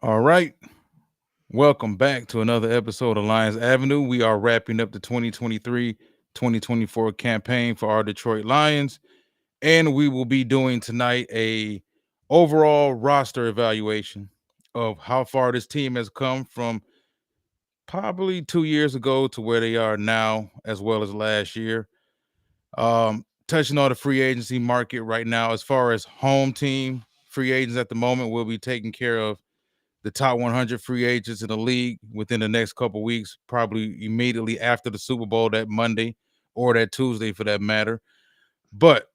All right. Welcome back to another episode of Lions Avenue. We are wrapping up the 2023-2024 campaign for our Detroit Lions, and we will be doing tonight a overall roster evaluation of how far this team has come from probably 2 years ago to where they are now as well as last year. Touching on the free agency market right now as far as home team free agents at the moment, we'll be taking care of the top 100 free agents in the league within the next couple weeks, probably immediately after the Super Bowl that Monday or that Tuesday for that matter. But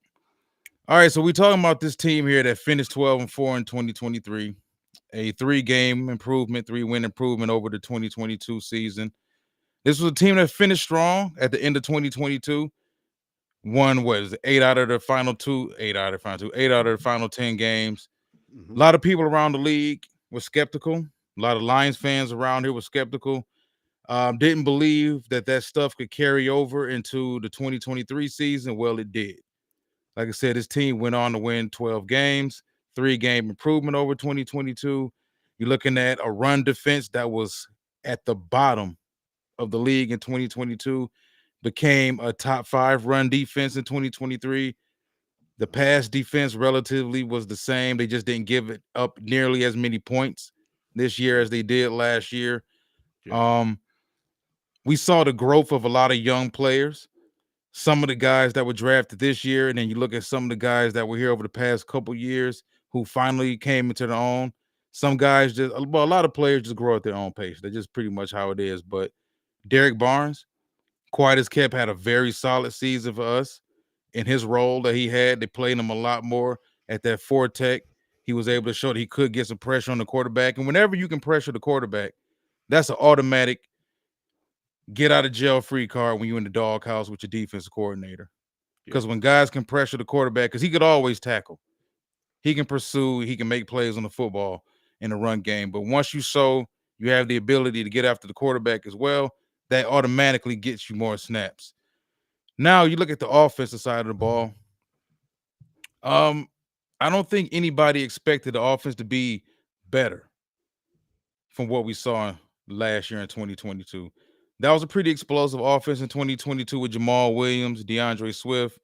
all right, so we're talking about this team here that finished 12-4 in 2023, a 3-game improvement, 3-win improvement over the 2022 season. This was a team that finished strong at the end of 2022. Won what is it, eight out of the final 10 games. A lot of people around the league were skeptical. A lot of Lions fans around here were skeptical. Didn't believe that stuff could carry over into the 2023 season. Well, it did. Like I said, this team went on to win 12 games, 3-game improvement over 2022. You're looking at a run defense that was at the bottom of the league in 2022, became a top 5 run defense in 2023. The pass defense relatively was the same. They just didn't give it up nearly as many points this year as they did last year. Yeah. We saw the growth of a lot of young players. Some of the guys that were drafted this year, and then you look at some of the guys that were here over the past couple years who finally came into their own. Some guys a lot of players just grow at their own pace. That's just pretty much how it is. But Derek Barnes, quiet as kept, had a very solid season for us. In his role that he had, they played him a lot more at that 4 tech. He was able to show that he could get some pressure on the quarterback. And whenever you can pressure the quarterback, that's an automatic get out of jail free card when you're in the doghouse with your defensive coordinator. Yeah. Because when guys can pressure the quarterback, because he could always tackle, he can pursue, he can make plays on the football in the run game. But once you show you have the ability to get after the quarterback as well, that automatically gets you more snaps. Now you look at the offensive side of the ball. Um, I don't think anybody expected the offense to be better from what we saw last year in 2022. That was a pretty explosive offense in 2022 with Jamal Williams, DeAndre Swift,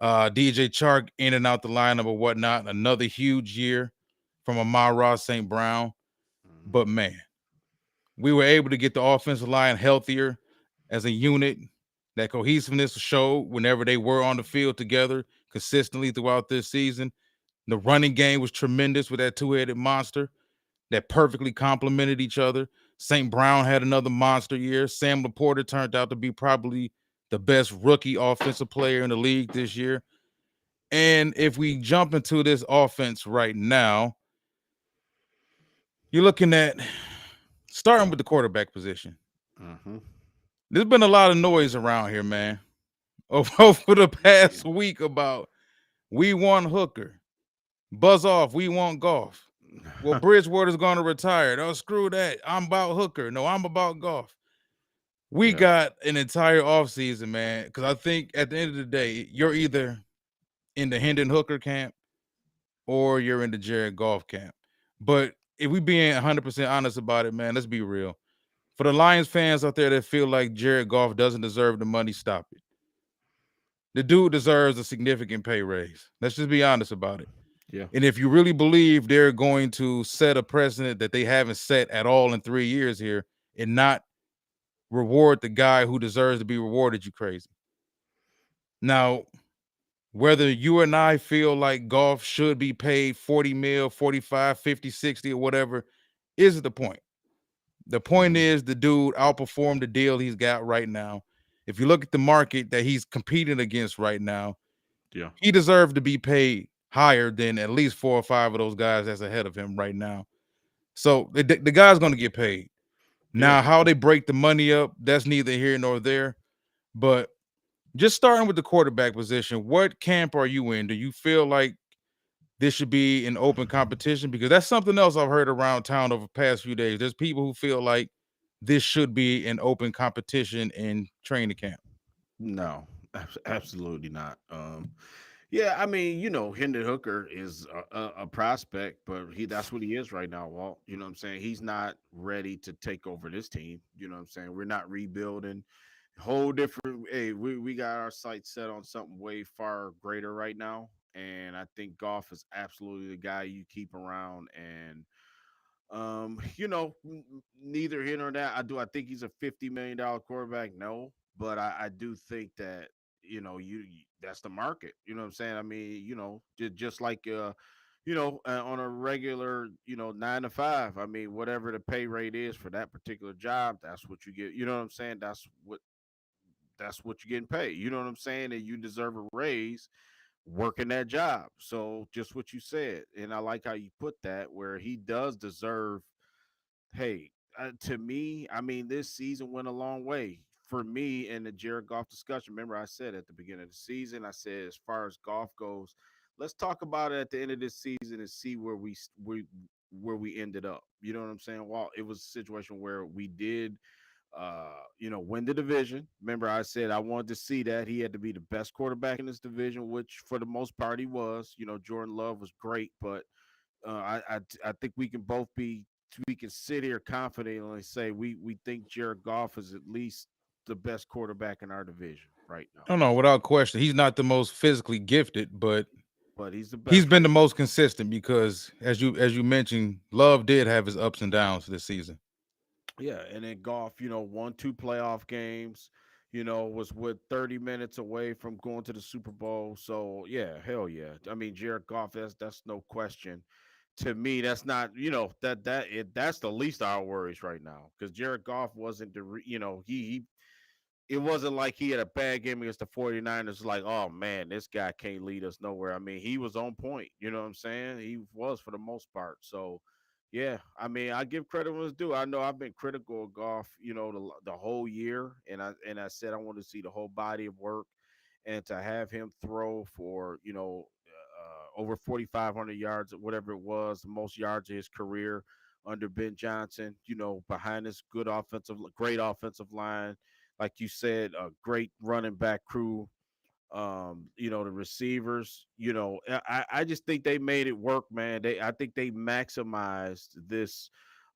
DJ Chark in and out the lineup or whatnot. Another huge year from Amon-Ra St. Brown. But man, we were able to get the offensive line healthier as a unit. That cohesiveness showed whenever they were on the field together consistently throughout this season. The running game was tremendous with that two-headed monster that perfectly complemented each other. St. Brown had another monster year. Sam Laporta turned out to be probably the best rookie offensive player in the league this year. And if we jump into this offense right now, you're looking at starting with the quarterback position. Mm-hmm. There's been a lot of noise around here, man, over the past week about we want Hooker. Buzz off, we want Goff. Well, Bridgewater's going to retire. Oh, screw that. I'm about Hooker. No, I'm about Goff. We Yeah. got an entire offseason, man, because I think at the end of the day, you're either in the Hendon Hooker camp or you're in the Jared Goff camp. But if we being 100% honest about it, man, let's be real. For the Lions fans out there that feel like Jared Goff doesn't deserve the money, stop it. The dude deserves a significant pay raise. Let's just be honest about it. Yeah. And if you really believe they're going to set a precedent that they haven't set at all in 3 years here and not reward the guy who deserves to be rewarded, you crazy. Now, whether you and I feel like Goff should be paid 40 mil, 45, 50, 60, or whatever, isn't the point. The point is the dude outperformed the deal he's got right now. If you look at the market that he's competing against right now, Yeah. he deserved to be paid higher than at least 4 or 5 of those guys that's ahead of him right now. So the guy's going to get paid. Yeah. Now, how they break the money up, that's neither here nor there. But just starting with the quarterback position, what camp are you in? Do you feel like this should be an open competition? Because that's something else I've heard around town over the past few days. There's people who feel like this should be an open competition in training camp. No, absolutely not. Yeah, I mean, Hendon Hooker is a prospect, but that's what he is right now, Walt. You know what I'm saying? He's not ready to take over this team. You know what I'm saying? We're not rebuilding. Whole different. Hey, we got our sights set on something way far greater right now, and I think Goff is absolutely the guy you keep around. And neither here nor that. I think he's a $50 million quarterback. No, but I do think that that's the market. You know what I'm saying? I mean, just like on a regular 9 to 5. I mean, whatever the pay rate is for that particular job, that's what you get. You know what I'm saying? That's what you're getting paid. You know what I'm saying? And you deserve a raise working that job. So just what you said, and I like how you put that, where he does deserve. Hey, to me, I mean, this season went a long way for me in the Jared Goff discussion. Remember, I said at the beginning of the season, I said as far as golf goes, let's talk about it at the end of this season and see where we ended up. You know what I'm saying? Well, it was a situation where we did win the division. Remember, I said I wanted to see that he had to be the best quarterback in this division, which for the most part he was. Jordan Love was great, but I think we can sit here confidently say we think Jared Goff is at least the best quarterback in our division right now. No, no, without question. He's not the most physically gifted, but But he's the he's best been right the now. most consistent because as you mentioned, Love did have his ups and downs this season. Yeah, and then Goff, won two playoff games. Was with 30 minutes away from going to the Super Bowl. So yeah, hell yeah. I mean, Jared Goff, that's no question. To me, that's not that's the least of our worries right now because Jared Goff wasn't he it wasn't like he had a bad game against the 49ers. Like, oh man, this guy can't lead us nowhere. I mean, he was on point. You know what I'm saying? He was for the most part. So, yeah, I mean, I give credit when it's due. I know I've been critical of Goff, the whole year, and I said I want to see the whole body of work, and to have him throw for over 4,500 yards, whatever it was, the most yards of his career under Ben Johnson. Behind this great offensive line, like you said, a great running back crew. The receivers. I just think they made it work, man. I think they maximized this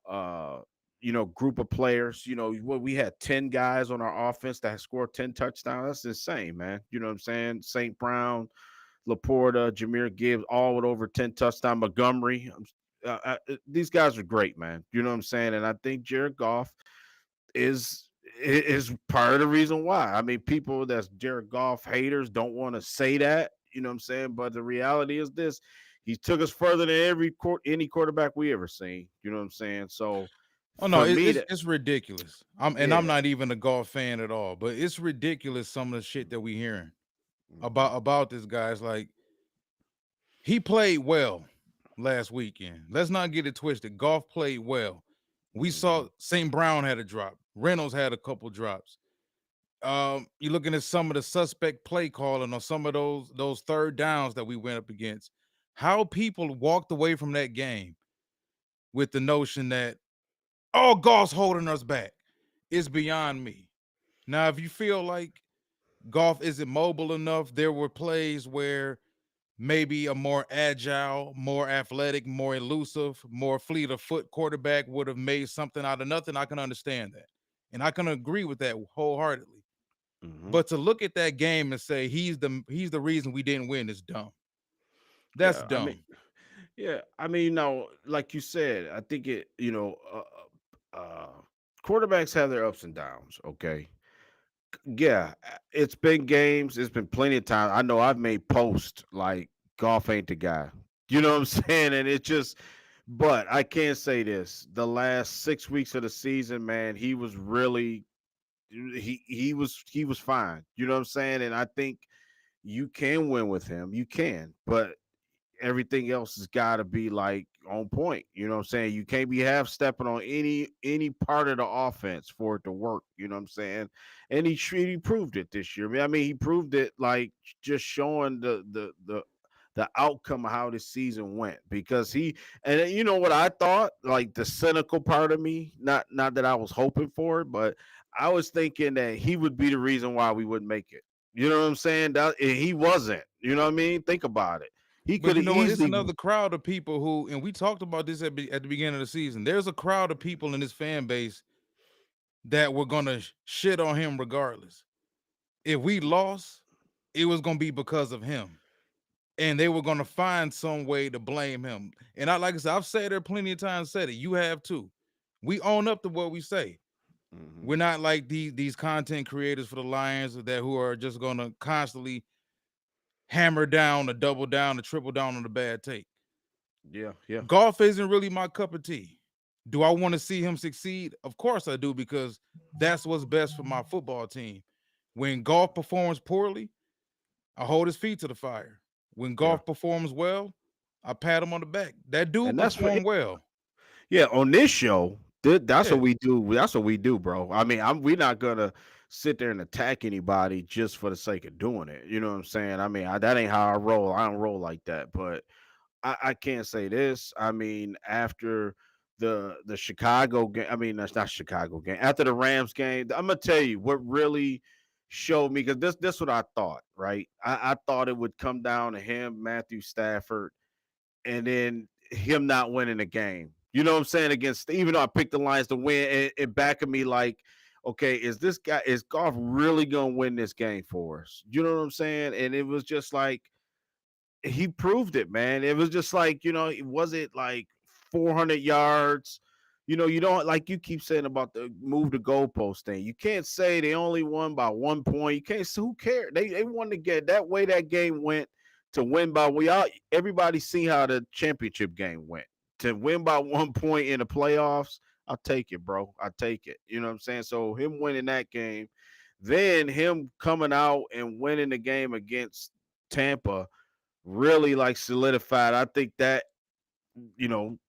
uh group of players. We had 10 guys on our offense that scored 10 touchdowns. That's insane, man. You know what I'm saying? St. Brown, Laporta, Jameer Gibbs, all with over 10 touchdowns. Montgomery. These guys are great, man. You know what I'm saying? And I think Jared Goff is part of the reason why. I mean, people that's Jared Goff haters don't want to say that. You know what I'm saying? But the reality is this: he took us further than any quarterback we ever seen. You know what I'm saying? So Oh no, for me, it's ridiculous. I'm yeah. not even a golf fan at all, but it's ridiculous some of the shit that we hearing Hmm. about this guy. It's like he played well last weekend. Let's not get it twisted. Golf played well. We Hmm. saw St. Brown had a drop. Reynolds had a couple drops. You're looking at some of the suspect play calling on some of those third downs that we went up against. How people walked away from that game with the notion that oh, golf's holding us back is beyond me. Now, if you feel like golf isn't mobile enough, there were plays where maybe a more agile, more athletic, more elusive, more fleet of foot quarterback would have made something out of nothing. I can understand that. And I can agree with that wholeheartedly. Hmm. But to look at that game and say he's the reason we didn't win is dumb. That's Yeah, I mean, dumb. yeah, I mean, like you said, I think quarterbacks have their ups and downs. Okay, yeah, it's been games. It's been plenty of time. I know I've made posts like golf ain't the guy. You know what I'm saying? And it just, but I can't say this. The last 6 weeks of the season, man, he was really he was fine. You know what I'm saying? And I think you can win with him. You can, but everything else has got to be like on point. You know what I'm saying? You can't be half stepping on any part of the offense for it to work. You know what I'm saying? And he proved it this year. I mean, he proved it like just showing the outcome of how this season went because you know what I thought, like the cynical part of me, not that I was hoping for it, but I was thinking that he would be the reason why we wouldn't make it. You know what I'm saying? That and he wasn't. You know what I mean? Think about it. He But could you have know what? It's easily. another crowd of people who, and we talked about this at the beginning of the season. There's a crowd of people in this fan base that were gonna shit on him regardless. If we lost, it was gonna be because of him, and they were gonna find some way to blame him. And I, like I said, I've said it plenty of times. Said it. You have too. We own up to what we say. Mhm. We're not like these content creators for the Lions that who are just gonna constantly hammer down, or double down, or triple down on the bad take. Yeah, yeah, Golf isn't really my cup of tea. Do I want to see him succeed? Of course I do, because that's what's best for my football team. When golf performs poorly, I hold his feet to the fire. When yeah. golf performs well, I pat him on the back. That dude And that's for performed well. yeah, on this show, that's what Yeah. we do. That's what we do, bro. I mean, we're not gonna sit there and attack anybody just for the sake of doing it. You know what I'm saying? I mean, that ain't how I roll. I don't roll like that. But I can't say this. I mean, after the Chicago game, I mean, that's not Chicago game. After the Rams game, I'm gonna tell you what really showed me because this what I thought. Right? I thought it would come down to him, Matthew Stafford, and then him not winning the game. You know what I'm saying? Against even though I picked the Lions to win, it back of me like, okay, is Goff really gonna win this game for us? You know what I'm saying? And it was just like he proved it, man. It was just like, it wasn't like 400 yards. You don't like you keep saying about the move the goalpost thing. You can't say they only won by 1 point. You can't say who cared. They won to get that way that game went to win by we all everybody see how the championship game went. To win by 1 point in the playoffs, I'll take it, bro. I take it. You know what I'm saying? So him winning that game, then him coming out and winning the game against Tampa really like solidified. I think that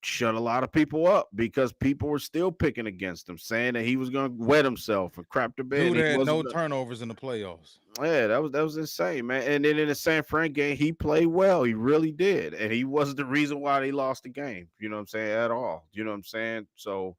shut a lot of people up because people were still picking against him, saying that he was going to wet himself and crap the bed. Dude He had wasn't no gonna. turnovers in the playoffs. Yeah, that was insane, man. And then in the San Fran game, he played well. He really did, and he wasn't the reason why they lost the game. You know what I'm saying? At all. You know what I'm saying? So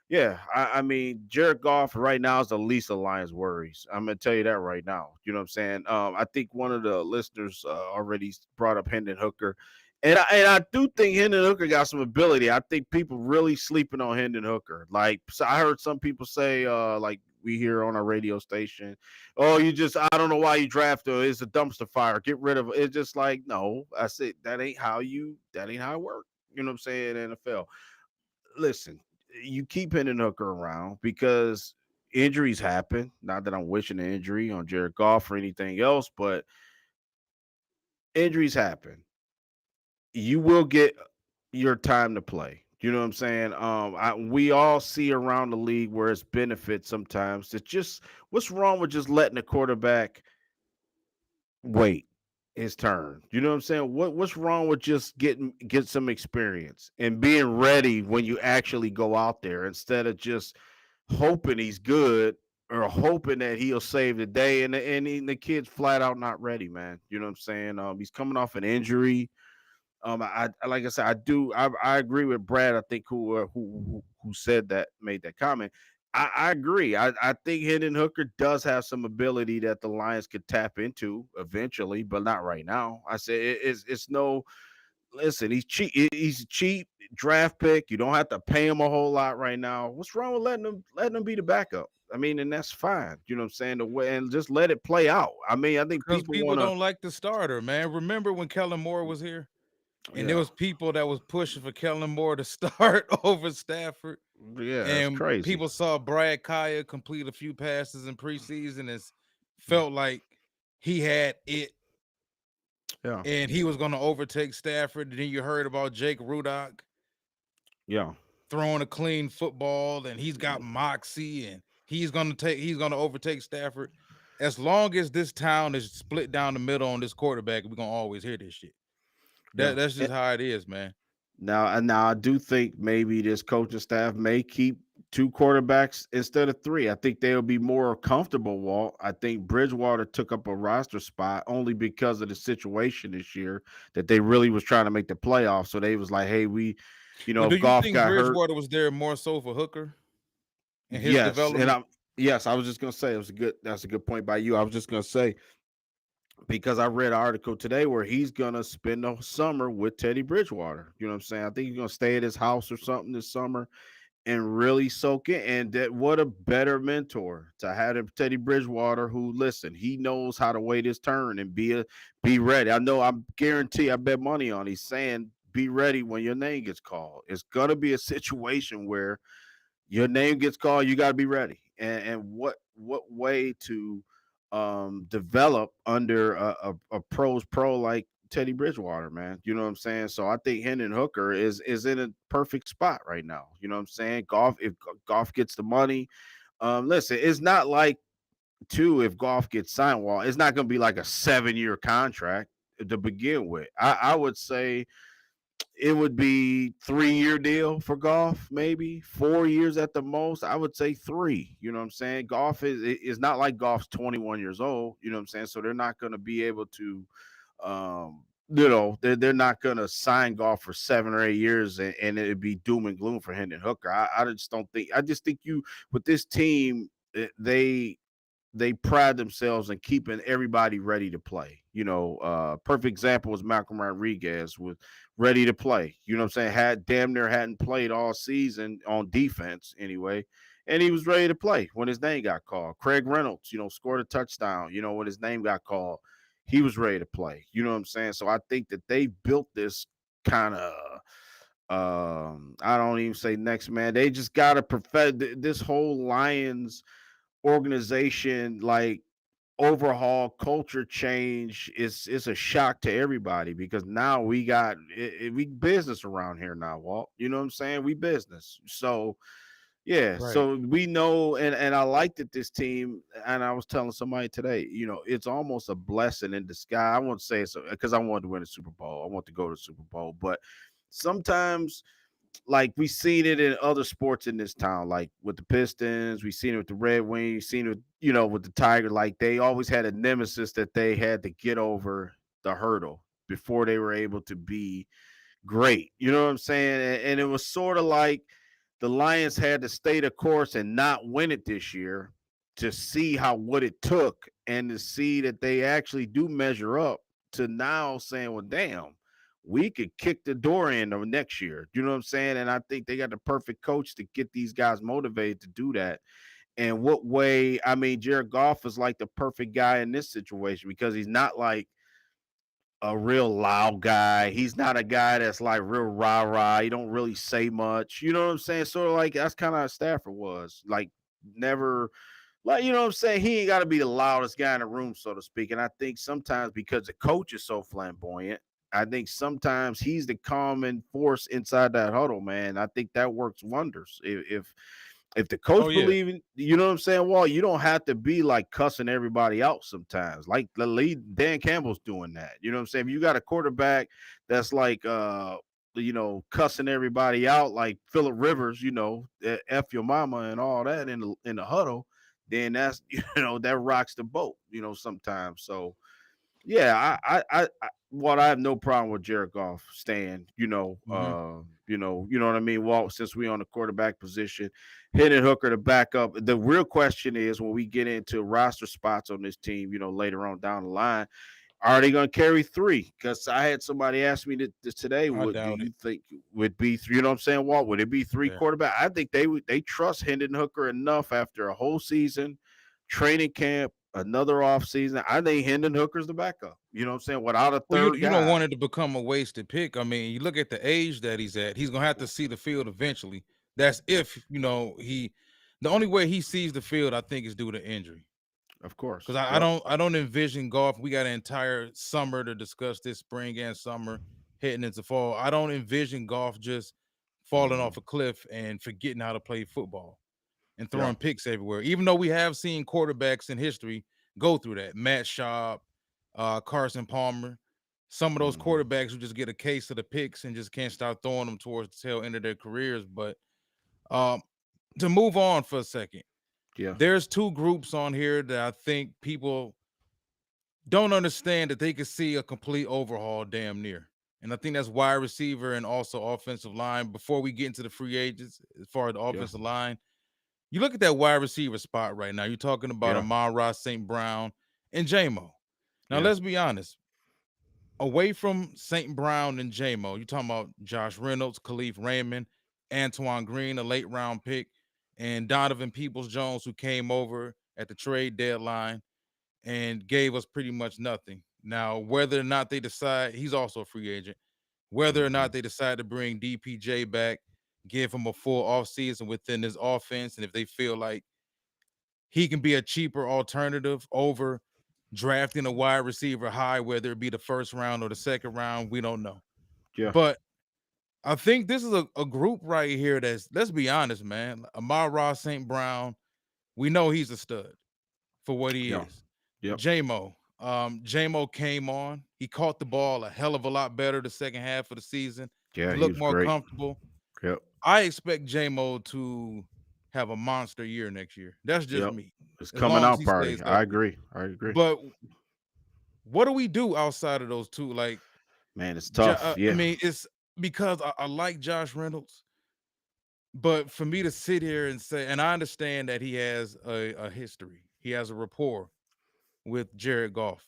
yeah, I mean, Jared Goff right now is the least of Lions' worries. I'm gonna tell you that right now. You know what I'm saying? I think one of the listeners already brought up Hendon Hooker, and I do think Hendon Hooker got some ability. I think people really sleeping on Hendon Hooker. Like, so I heard some people say, like we hear on our radio station, oh, I don't know why you drafted him. It's a dumpster fire. Get rid of it. It's just like, no, I said that ain't how it works. You know what I'm saying? NFL, listen, you keep Hendon Hooker around because injuries happen. Not that I'm wishing an injury on Jared Goff or anything else, but injuries happen. You will get your time to play. You know what I'm saying? We all see around the league where it's benefits sometimes. It's just what's wrong with just letting the quarterback wait his turn. You know what I'm saying? What's wrong with just get some experience and being ready when you actually go out there instead of just hoping he's good or hoping that he'll save the day and the kid's flat out not ready, man. You know what I'm saying? He's coming off an injury. I like I said, I agree with Brad. I think who said that made that comment. I agree. I think Hendon Hooker does have some ability that the Lions could tap into eventually, but not right now. I said it's no. Listen, he's cheap. He's a cheap draft pick. You don't have to pay him a whole lot right now. What's wrong with letting him be the backup? I mean, and that's fine. You know what I'm saying? The way and just let it play out. I mean, I think Because people people want to. don't like the starter, man. Remember when Kellen Moore was here? And there Yeah, was people that was pushing for Kellen Moore to start over Stafford. yeah, it's And crazy. people saw Brad Kaya complete a few passes in preseason and Mm, felt like he had it yeah, and he was going to overtake Stafford. And then you heard about Jake Rudock yeah. throwing a clean football and he's got moxie and he's going to overtake Stafford. As long as this town is split down the middle on this quarterback, we're going to always hear this shit. Yeah. That's just how it is, man. Now I do think maybe this coaching staff may keep two quarterbacks instead of three. I think they'll be more comfortable. Walt, I think Bridgewater took up a roster spot only because of the situation this year that they really was trying to make the playoffs. So they was like, hey, But do if you Goff think got hurt, Bridgewater was there more so for Hooker and his yes, and development? I was just gonna say it was a good. That's a good point by you. I was just gonna say because I read an article today where he's gonna spend the summer with Teddy Bridgewater. You know what I'm saying? I think he's gonna stay at his house or something this summer and really soak it. And that what a better mentor to have Teddy Bridgewater, who listen, he knows how to wait his turn and be ready. I know I'm guarantee I bet money on he's saying be ready when your name gets called. It's gonna be a situation where your name gets called, you got to be ready. And what way to develop under a pros pro like Teddy Bridgewater, man? You know what I'm saying? So I think Hendon Hooker is in a perfect spot right now. You know what I'm saying? Golf, if Golf gets the money, listen, it's not like two if Golf gets signed. Well, it's not going to be like a 7 year contract to begin with. I would say it would be 3 year deal for Golf, maybe 4 years at the most. I would say three. You know what I'm saying? Golf is not like Golf's 21 years old. You know what I'm saying? So they're not going to be able to, they're not going to sign Golf for 7 or 8 years and it'd be doom and gloom for Hendon Hooker. I just don't think. I just think you with this team, they pride themselves in keeping everybody ready to play. Perfect example was Malcolm Rodriguez was ready to play. You know what I'm saying? Had damn near hadn't played all season on defense anyway. And he was ready to play when his name got called. Craig Reynolds, scored a touchdown, when his name got called. He was ready to play. You know what I'm saying? So I think that they built this kind of I don't even say next man. They just gotta perfect this whole Lions organization, like overhaul culture change is a shock to everybody because now we got we business around here now, Walt. You know what I'm saying? We business. So yeah, Right. so we know, and I like that this team, and I was telling somebody today, it's almost a blessing in disguise. I won't say it's because I wanted to win a Super Bowl. I want to go to the Super Bowl, but sometimes like we seen it in other sports in this town, like with the Pistons, we seen it with the Red Wings, seen it, with the Tiger. Like they always had a nemesis that they had to get over the hurdle before they were able to be great. You know what I'm saying? And it was sort of like the Lions had to stay the course and not win it this year to see how what it took and to see that they actually do measure up to now saying, well, damn, we could kick the door in of next year. You know what I'm saying? And I think they got the perfect coach to get these guys motivated to do that. And what way? I mean, Jared Goff is like the perfect guy in this situation because he's not like a real loud guy. He's not a guy that's like real rah rah. He don't really say much. You know what I'm saying? Sort of like that's kind of how Stafford was. Like never like you know what I'm saying? He ain't got to be the loudest guy in the room, so to speak. And I think sometimes because the coach is so flamboyant, I think sometimes he's the calming force inside that huddle, man. I think that works wonders. If the Oh coach yeah. believe in, you know what I'm saying? Well, you don't have to be like cussing everybody out sometimes. Like the lead Dan Campbell's doing that. You know what I'm saying? If you got a quarterback that's like cussing everybody out like Philip Rivers, F your mama and all that in the huddle, then that's that rocks the boat, sometimes. So yeah, what I have no problem with Jared Goff staying. Hmm. You know what I mean. Walt, since we on the quarterback position, Hendon Hooker to back up. The real question is when we get into roster spots on this team, later on down the line, are they going to carry three? Because I had somebody ask me this today. I What do doubt you it. think would be three? You know what I'm saying? Walt, would it be three Yeah. quarterback? I think they trust Hendon Hooker enough after a whole season training camp, another off season. I think Hendon Hooker's the backup. You know what I'm saying? Without a Well, you third you don't guy, want it to become a wasted pick. I mean, you look at the age that he's at. He's gonna have to see the field eventually. That's if he. The only way he sees the field, I think, is due to injury. of Because course. I Yep. don't I don't envision Golf. We got an entire summer to discuss this spring and summer heading into fall. I don't envision Golf just falling Hmm. off a cliff and forgetting how to play football and Yep. throwing picks everywhere. Even though we have seen quarterbacks in history go through that, Matt Schaub, Carson Palmer, some of those Hmm. quarterbacks who just get a case of the picks and just can't start throwing them towards the tail end of their careers. But um, to move on for a second, Yeah. there's two groups on here that I think people don't understand that they could see a complete overhaul damn near. And I think that's wide receiver and also offensive line. Before we get into the free agents, as far as the Yeah. offensive line, you look at that wide receiver spot right now. You're talking about Yeah. Amon Ross St. Brown and JMO. Now Yeah. let's be honest. Away from St. Brown and J-Mo, you talking about Josh Reynolds, Khalif Raymond, Antoine Green, a late round pick, and Donovan Peoples Jones, who came over at the trade deadline and gave us pretty much nothing. Now, whether or not they decide, he's also a free agent, whether or not Hmm. they decide to bring DPJ back, give him a full offseason within his offense, and if they feel like he can be a cheaper alternative over drafting a wide receiver high, whether it be the first round or the second round, we don't know. Yeah. But I think this is a group right here that's, let's be honest, man. Amara St. Brown, we know he's a stud for what he Yeah. is. Yep. JMO. JMO came on. He caught the ball a hell of a lot better the second half of the season. Yeah. He He looked was more great. comfortable. Yep. I expect JMO to have a monster year next year. That's just Yep. me. It's As coming long as out he party. stays I healthy. agree. I agree. But what do we do outside of those two? Like, Man, it's tough. I Yeah. mean, it's because I like Josh Reynolds, but for me to sit here and say, and I understand that he has a history, he has a rapport with Jared Goff.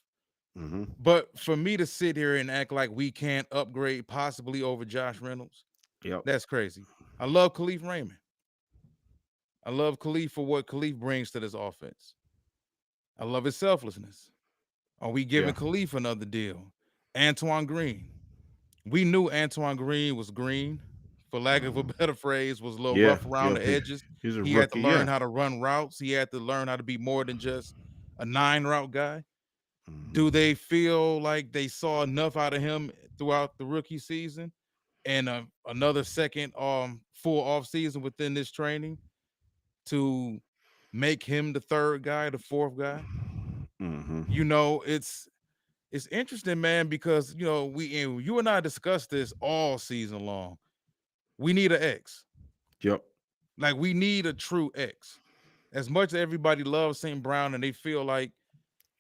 Hmm. But for me to sit here and act like we can't upgrade possibly over Josh Reynolds, Yep. that's crazy. I love Khalif Raymond. I love Khalif for what Khalif brings to this offense. I love his selflessness. Are we Yeah. giving Khalif another deal? Antoine Green. We knew Antoine Green was green, for lack of a Hmm. better phrase, was a little Yeah. rough around Yep. the edges. He's a He had to rookie. Yeah. learn how to run routes. He had to learn how to be more than just a 9 route guy. Do Hmm. they feel like they saw enough out of him throughout the rookie season and another second full off season within this training to make him the third guy, the fourth guy? You Hmm. know, it's interesting, man, because you and I discussed this all season long. We need an X. Yep. Like we need a true X. As much as everybody loves St. Brown and they feel like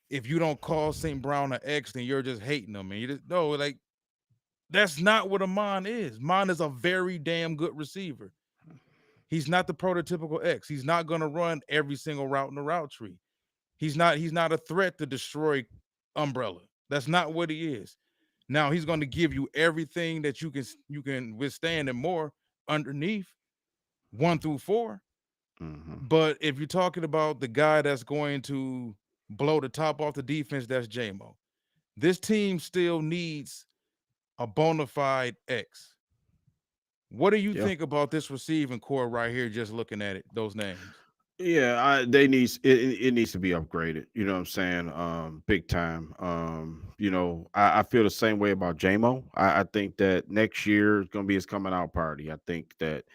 if you don't call St. Brown an X, then you're just hating him. And you just no, like that's not what Amon is. Amon is a very damn good receiver. He's not the prototypical X. He's not gonna run every single route in the route tree. He's not a threat to destroy Umbrella. That's not what he is. Now he's going to give you everything that you can withstand and more underneath 1 through 4. Hmm. But if you're talking about the guy that's going to blow the top off the defense, that's JMO. This team still needs a bona fide X. What do you Yeah. think about this receiving core right here? Just looking at it, those names. Yeah, they needs it needs to be upgraded. You know what I'm saying? Big time. I feel the same way about JMO. I think that next year is gonna be his coming out party. I think that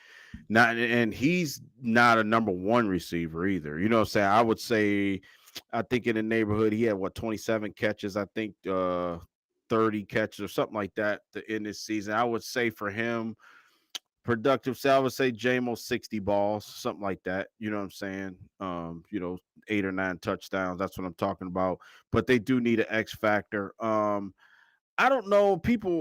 not and he's not a number one receiver either. You know what I'm saying? I would say I think in the neighborhood he had what 27 catches, I think 30 catches or something like that in this season. I would say for him productive. So I would say JMO 60 balls, something like that. You know what I'm saying? 8 or 9 touchdowns. That's what I'm talking about. But they do need an X factor. I don't know.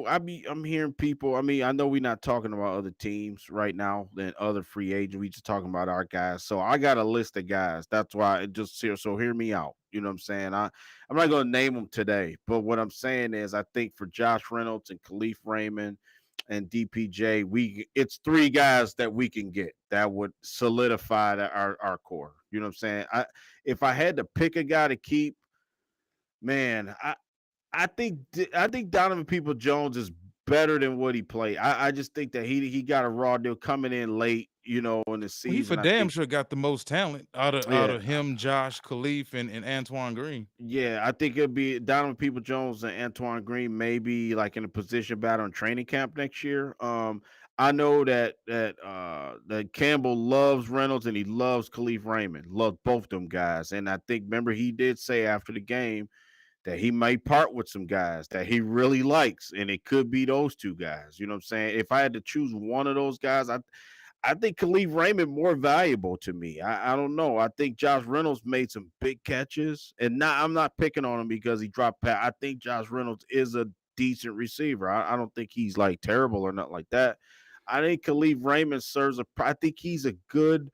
I'm hearing people. I mean, I know we're not talking about other teams right now than other free agents. We just talking about our guys. So I got a list of guys. That's why it just here. So hear me out. You know what I'm saying? I'm not gonna name them today, but what I'm saying is I think for Josh Reynolds and Khalif Raymond and DPJ, it's 3 guys that we can get that would solidify our core. You know what I'm saying? If I had to pick a guy to keep, man, I think Donovan People Jones is better than what he played. I just think that he got a raw deal coming in late, in the Well, he for season. I damn think sure got the most talent out of yeah, him, Josh, Khalif, and Antoine Green. yeah, I think it'll be Donovan People Jones and Antoine Green maybe like in a position battle in training camp next year. I know that Campbell loves Reynolds and he loves Khalif Raymond, loves both them guys. And I think remember he did say after the game that he might part with some guys that he really likes, and it could be those 2 guys. You know what I'm saying? If I had to choose one of those guys, I think Khalif Raymond more valuable to me. I don't know. I think Josh Reynolds made some big catches, and I'm not picking on him because he dropped pass. I think Josh Reynolds is a decent receiver. I don't think he's like terrible or nothing like that. I think Khalif Raymond serves a. I think he's a good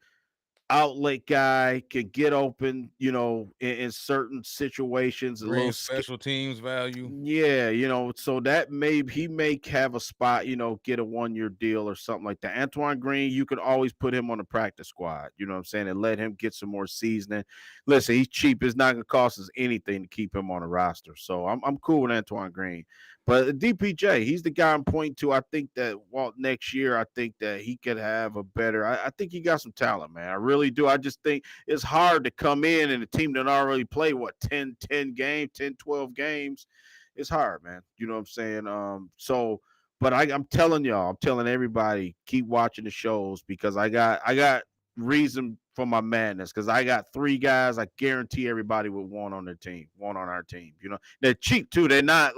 outlet guy, can get open, in certain situations, a Bring little special teams value. yeah, so that he may have a spot, get a 1 year deal or something like that. Antoine Green, you could always put him on the practice squad, you know what I'm saying, and let him get some more seasoning. Listen, he's cheap. It's not gonna cost us anything to keep him on the roster. So I'm cool with Antoine Green. But DPJ, he's the guy I'm pointing to. I think that Walt next year, I think that he could have a better. I think he got some talent, man. I really do. I just think it's hard to come in and a team that already play what 10 games, 10, 12 games. It's hard, man. You know what I'm saying? But I'm telling y'all, I'm telling everybody, keep watching the shows because I got reason for my madness because I got three guys I guarantee everybody would want on their team, want on our team. They're cheap too. They're not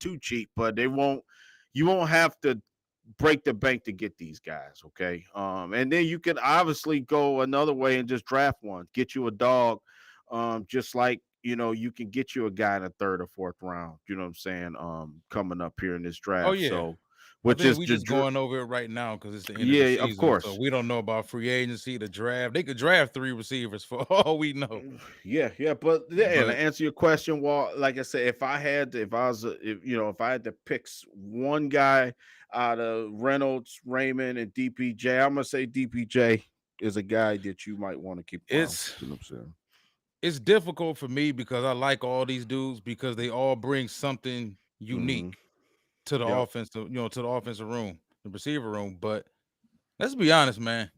too cheap, but you won't have to break the bank to get these guys, okay? And then you can obviously go another way and just draft one, get you a dog, just like you can get you a guy in the third or fourth round. You know what I'm saying? Coming up here in this Oh draft, yeah. so I which think is we just just going over it right now because it's the end of the yeah, of season. So course. we don't know about free agency, the draft. They could draft three receivers for all we know. Yeah, yeah, but yeah, to But answer your question, well, like I said, if I was, if I had to pick one guy out of Reynolds, Raymond, and DPJ, I'm gonna say DPJ is a guy that you might want to keep around. it's You know what I'm saying? it's difficult for me because I like all these dudes because they all bring something Mm-hmm. unique to the Yep. offensive, to the offensive room, the receiver room. But let's be honest, man.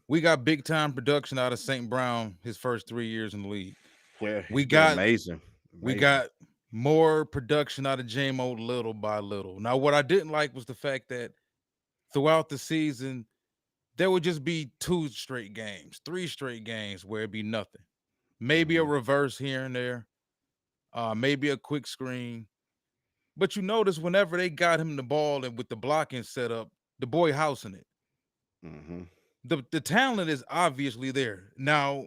We got big time production out of St. Brown his first 3 years in the league. Yeah, We he's been got amazing, we amazing. got more production out of JMO little by little. Now, what I didn't like was the fact that throughout the season, there would just be two straight games, three straight games where it'd be nothing. Maybe a Mm-hmm. reverse here and there, maybe a quick screen. But you notice whenever they got him the ball and with the blocking set up, the boy housing it. Mm-hmm. The talent is obviously there. Now,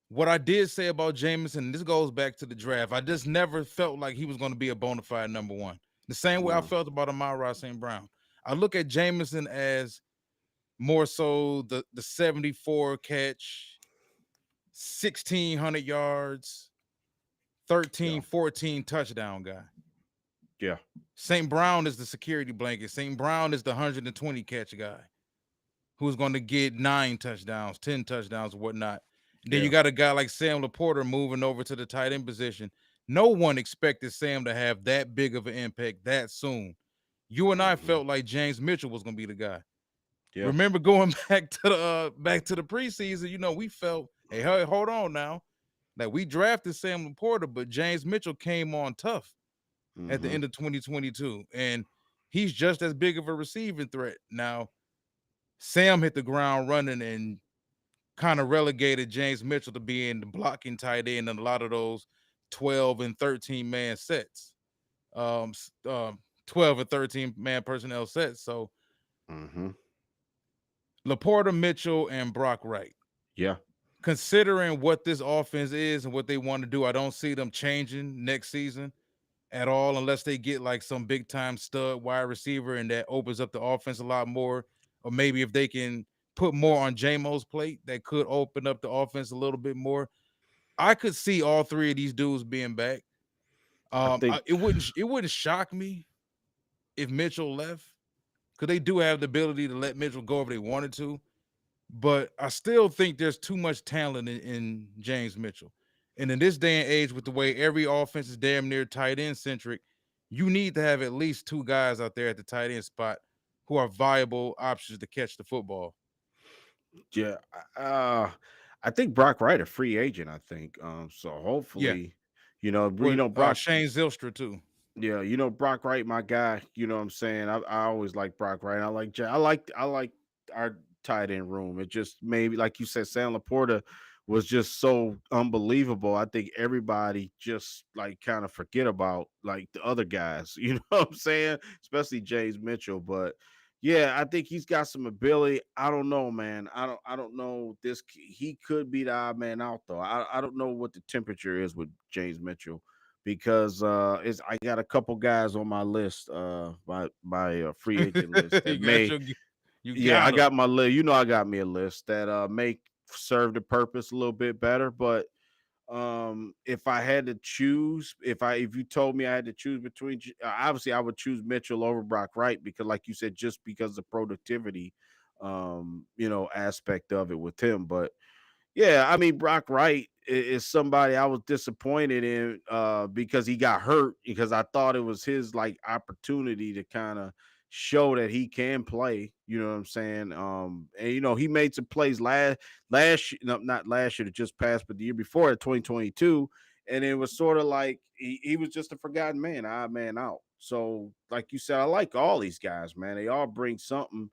what I did say about Jameson, this goes back to the draft. I just never felt like he was going to be a bona fide number one. The same way I No. felt about Amara St. Brown. I look at Jameson as more so the 74 catch, 1,600 yards, Yeah. 13, 14 touchdown guy. Yeah. St. Brown is the security blanket. St. Brown is the 120 catch guy who's going to get 9 touchdowns, 10 touchdowns, or whatnot. And then you Yeah. got a guy like Sam Laporta moving over to the tight end position. No one expected Sam to have that big of an impact that soon. You and I Mm-hmm. felt like James Mitchell was going to be the guy. Yeah. Remember going back to the preseason, we felt, hey, hold on now. Like we drafted Sam Laporta, but James Mitchell came on tough at the Mm-hmm. end of 2022. And he's just as big of a receiving threat. Now, Sam hit the ground running and kind of relegated James Mitchell to being the blocking tight end in a lot of those 12 and 13 man sets. 12 and 13 man personnel sets. So Mm-hmm. Laporta, Mitchell, and Brock Wright. Yeah. Considering what this offense is and what they want to do, I don't see them changing next season at all unless they get like some big time stud wide receiver and that opens up the offense a lot more. Or maybe if they can put more on JMO's plate, that could open up the offense a little bit more. I could see all three of these dudes being back. I think It wouldn't shock me if Mitchell left because they do have the ability to let Mitchell go if they wanted to. But I still think there's too much talent in James Mitchell. And in this day and age, with the way every offense is damn near tight end centric, you need to have at least two guys out there at the tight end spot who are viable options to catch the football. yeah. Uh I think Brock Wright a free agent, I think. So Yeah, hopefully, with Brock, Shane Zilstra too. yeah, Brock Wright, my guy. You know what I'm saying? I always like Brock Wright. I like our tight end room. It just maybe like you said, Sam Laporta was just so unbelievable. I think everybody just like kind of forget about like the other guys. You know what I'm saying? Especially James Mitchell. But yeah, I think he's got some ability. I don't know, man. I don't know. He could be the odd man out though. I don't know what the temperature is with James Mitchell because it's I got a couple guys on my list, my free agent list that you got may your, you yeah, I got him. got my list. I got me a list that may served the purpose a little bit better. But if I had to choose, if you told me I had to choose between, obviously I would choose Mitchell over Brock Wright because, like you said, just because the productivity, aspect of it with him. But yeah, I mean, Brock Wright is somebody I was disappointed in because he got hurt because I thought it was his like opportunity to kind of show that he can play. You know what I'm saying? And he made some plays no, not last year that just passed, but the year before at 2022, and it was sort of like he was just a forgotten man, odd man out. So, like you said, I like all these guys, man. They all bring something.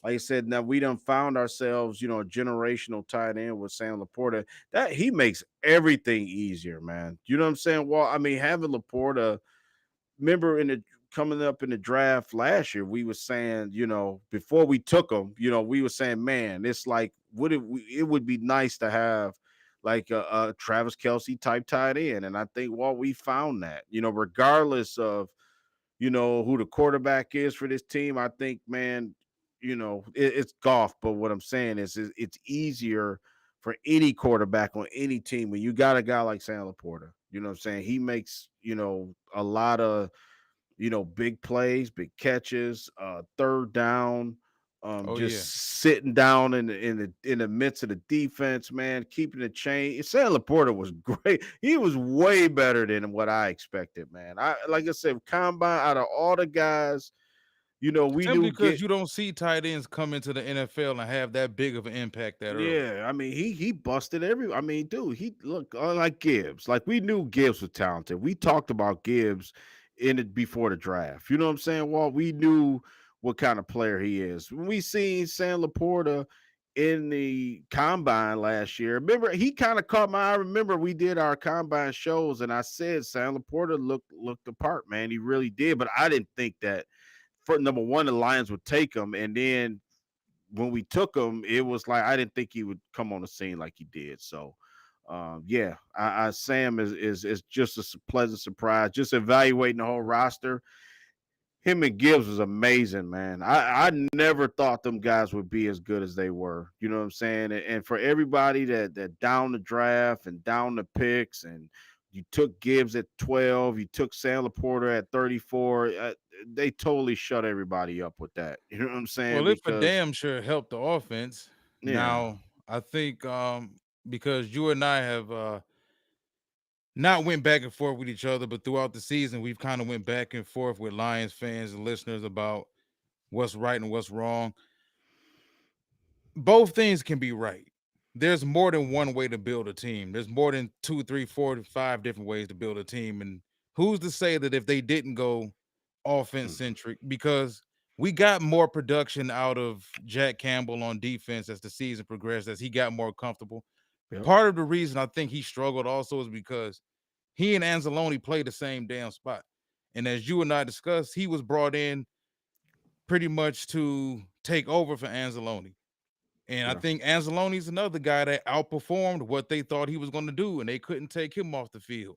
Like I said, now we done found ourselves, a generational tight end with Sam Laporta. That he makes everything easier, man. You know what I'm saying? Well, I mean, having Laporta, remember in the coming up in the draft last year, we were saying, before we took him, we were saying, man, it's like it would be nice to have like a Travis Kelsey type tight end. And I think we found that, regardless of who the quarterback is for this team. I think, man, it's golf, but what I'm saying is it's easier for any quarterback on any team when you got a guy like Sam Laporta. You know what I'm saying? He makes, a lot of, big plays, big catches, third down, Oh just yeah. sitting down in the midst of the defense, man, keeping the chain. Sam Laporta was great. He was way better than what I expected, man. I like I said, combine out of all the guys, we Simply knew because get you don't see tight ends come into the NFL and have that big of an impact that early. yeah, I mean, he busted I mean, dude, he look unlike Gibbs. Like we knew Gibbs was talented. We talked about Gibbs in it before the draft. You know what I'm saying? Well, we knew what kind of player he is. When we seen Sam Laporta in the combine last year, remember he kind of caught my eye. I remember we did our combine shows, and I said Sam Laporta looked the part, man. He really did, but I didn't think that for number one, the Lions would take him, and then when we took him, it was like I didn't think he would come on the scene like he did. So, yeah, Sam is just a pleasant surprise. Just evaluating the whole roster, him and Gibbs was amazing, man. I never thought them guys would be as good as they were. You know what I'm saying? And for everybody that down the draft and down the picks, and you took Gibbs at 12, you took Sam Laporta at 34. They totally shut everybody up with that. You know what I'm saying? Well, it for Because damn sure helped the offense. yeah, Now, I think because you and I have not went back and forth with each other, but throughout the season, we've kind of went back and forth with Lions fans and listeners about what's right and what's wrong. Both things can be right. There's more than one way to build a team. There's more than two, three, four, five different ways to build a team. And who's to say that if they didn't go offense mhm, centric, because we got more production out of Jack Campbell on defense as the season progressed, as he got more comfortable. yep, Part of the reason I think he struggled also is because he and Anzalone play the same damn spot. And as you and I discussed, he was brought in pretty much to take over for Anzalone. And I yeah, think Anzalone's another guy that outperformed what they thought he was going to do, and they couldn't take him off the field.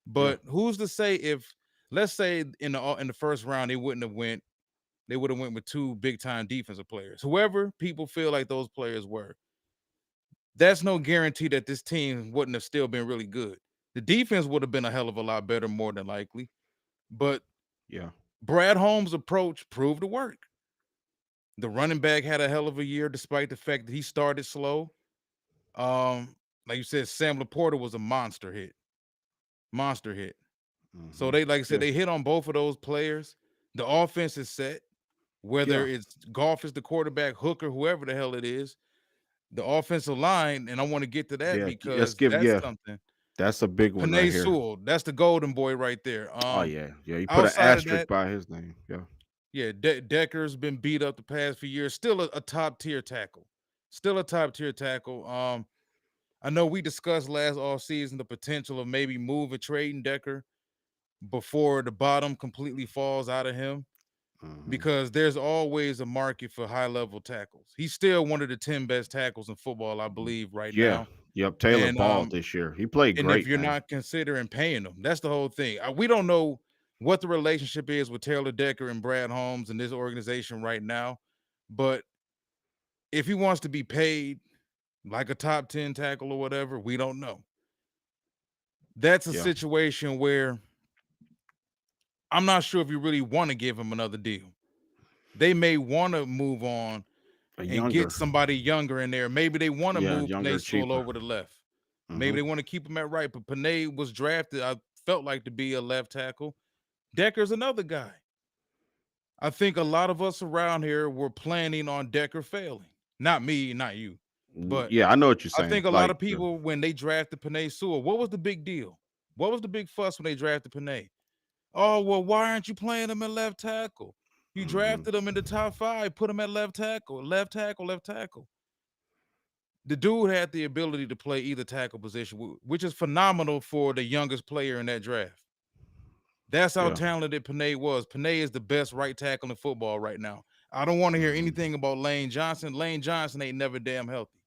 yeah, But who's to say if, let's say in the first round they wouldn't have went, they would have went with two big time defensive players. Whoever people feel like those players were, that's no guarantee that this team wouldn't have still been really good. The defense would have been a hell of a lot better, more than likely. But yeah, Brad Holmes' approach proved to work. The running back had a hell of a year, despite the fact that he started slow. Like you said, Sam Laporta was a monster hit. So hmm, they, like I said, yeah, they hit on both of those players. The offense is set, whether yeah, it's Goff is the quarterback, Hooker, whoever the hell it is. The offensive line, and I want to get to that yeah. Let's because give that's yeah. something. That's a big one right Panay here. Sewell, that's the golden boy right there. Oh yeah, yeah. You put an Outside of asterisk that, by his name. Yeah. yeah, Decker's been beat up the past few years. Still a top tier tackle. Still a top tier tackle. I know we discussed last offseason the potential of maybe moving trading Decker before the bottom completely falls out of him, Hmm. because there's always a market for high level tackles. He's still one of the 10 best tackles in football, I believe, right Yeah. now. Yep. Taylor And balled this year. He played if great, you're man. not considering paying him, that's the whole thing. We don't know what the relationship is with Taylor Decker and Brad Holmes and this organization right now, but if he wants to be paid, like a top 10 tackle or whatever. We don't know. That's a Yeah. situation where I'm not sure if you really want to give him another deal. They may want to move on A and get younger, somebody younger in there. Maybe they want to yeah, move younger, Panay Sewell cheaper. over to left. Maybe Hmm. they want to keep him at right. But Panay was drafted, I felt like, to be a left tackle. Decker's another guy. I think a lot of us around here were planning on Decker failing. Not me, not you. But Yeah, I know what you're I saying. think a lot Like of people, when they drafted Panay Sewell, what was the big deal? What was the big fuss when they drafted Panay? Oh, well, why aren't you playing him at left tackle? You hmm drafted him in the top 5, put him at left tackle, left tackle, left tackle. The dude had the ability to play either tackle position, which is phenomenal for the youngest player in that draft. That's how yeah. talented Panay was. Panay is the best right tackle in football right now. I don't want to hear hmm anything about Lane Johnson. Lane Johnson ain't never damn healthy.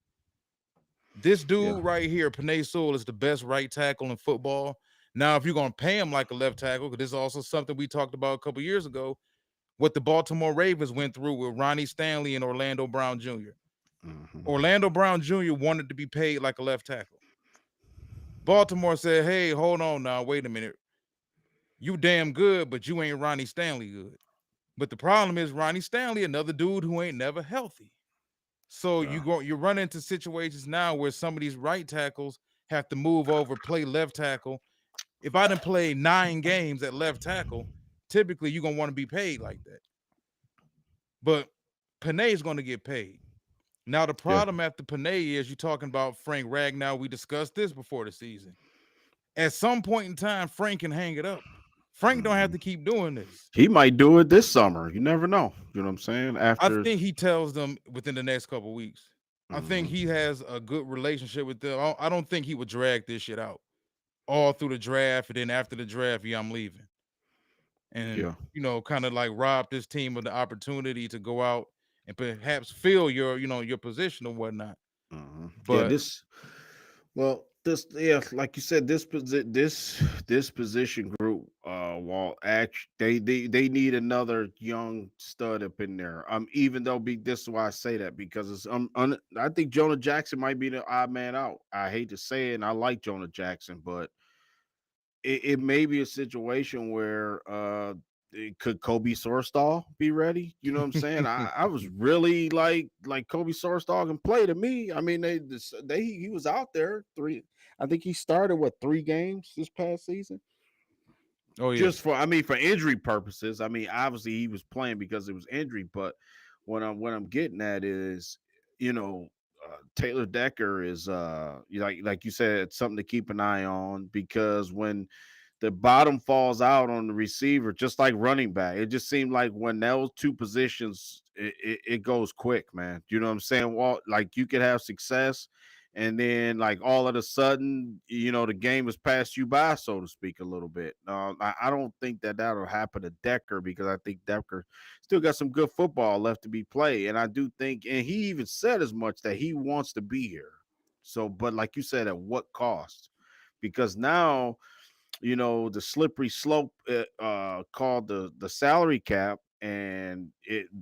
This Yeah. dude right here, Panay Sewell, is the best right tackle in football. Now, if you're gonna pay him like a left tackle, because this is also something we talked about a couple years ago, what the Baltimore Ravens went through with Ronnie Stanley and Orlando Brown Jr. hmm Orlando Brown Jr. wanted to be paid like a left tackle. Baltimore said, "Hey, hold on now, wait a minute. You damn good, but you ain't Ronnie Stanley good." But the problem is Ronnie Stanley, another dude who ain't never healthy. So Yeah. you run into situations now where some of these right tackles have to move over, play left tackle. If I didn't play 9 games at left tackle, typically you're gonna want to be paid like that. But Panay is going to get paid. Now the Yeah. problem after Panay is you're talking about Frank Ragnow. We discussed this before the season. At some point in time, Frank can hang it up. Frank don't have hmm to keep doing this. He might do it this summer. You never know. You know what I'm saying? I After. think he tells them within the next couple of weeks. I think hmm he has a good relationship with them. I don't think he would drag this shit out all through the draft, and then after the draft, yeah, I'm leaving. And Yeah. kind of like rob this team of the opportunity to go out and perhaps fill your position or whatnot. Yeah. But This. Well, this. Yeah, like you said, this position group. Well, actually, they need another young stud up in there. Even though this is why I say that because it's I think Jonah Jackson might be the odd man out. I hate to say it, and I like Jonah Jackson, but it may be a situation where could Kobe Sorstall be ready? You know what I'm saying? I was really like Kobe Sorstall can play to me. I mean, he was out there three. I think he started 3 games this past season. oh yeah, Just for I mean for injury purposes. I mean, obviously he was playing because it was injury, but what I'm getting at is, you know, Taylor Decker is like you said, something to keep an eye on because when the bottom falls out on the receiver, just like running back. It just seemed like when those two positions, it goes quick, man. You know what I'm saying? Well, like you could have success, and then like all of a sudden, the game has passed you by, so to speak, a little bit. I don't think that'll happen to Decker because I think Decker still got some good football left to be played, and I do think, and he even said as much that he wants to be here. So, but like you said, at what cost? Because now the slippery slope called the salary cap, and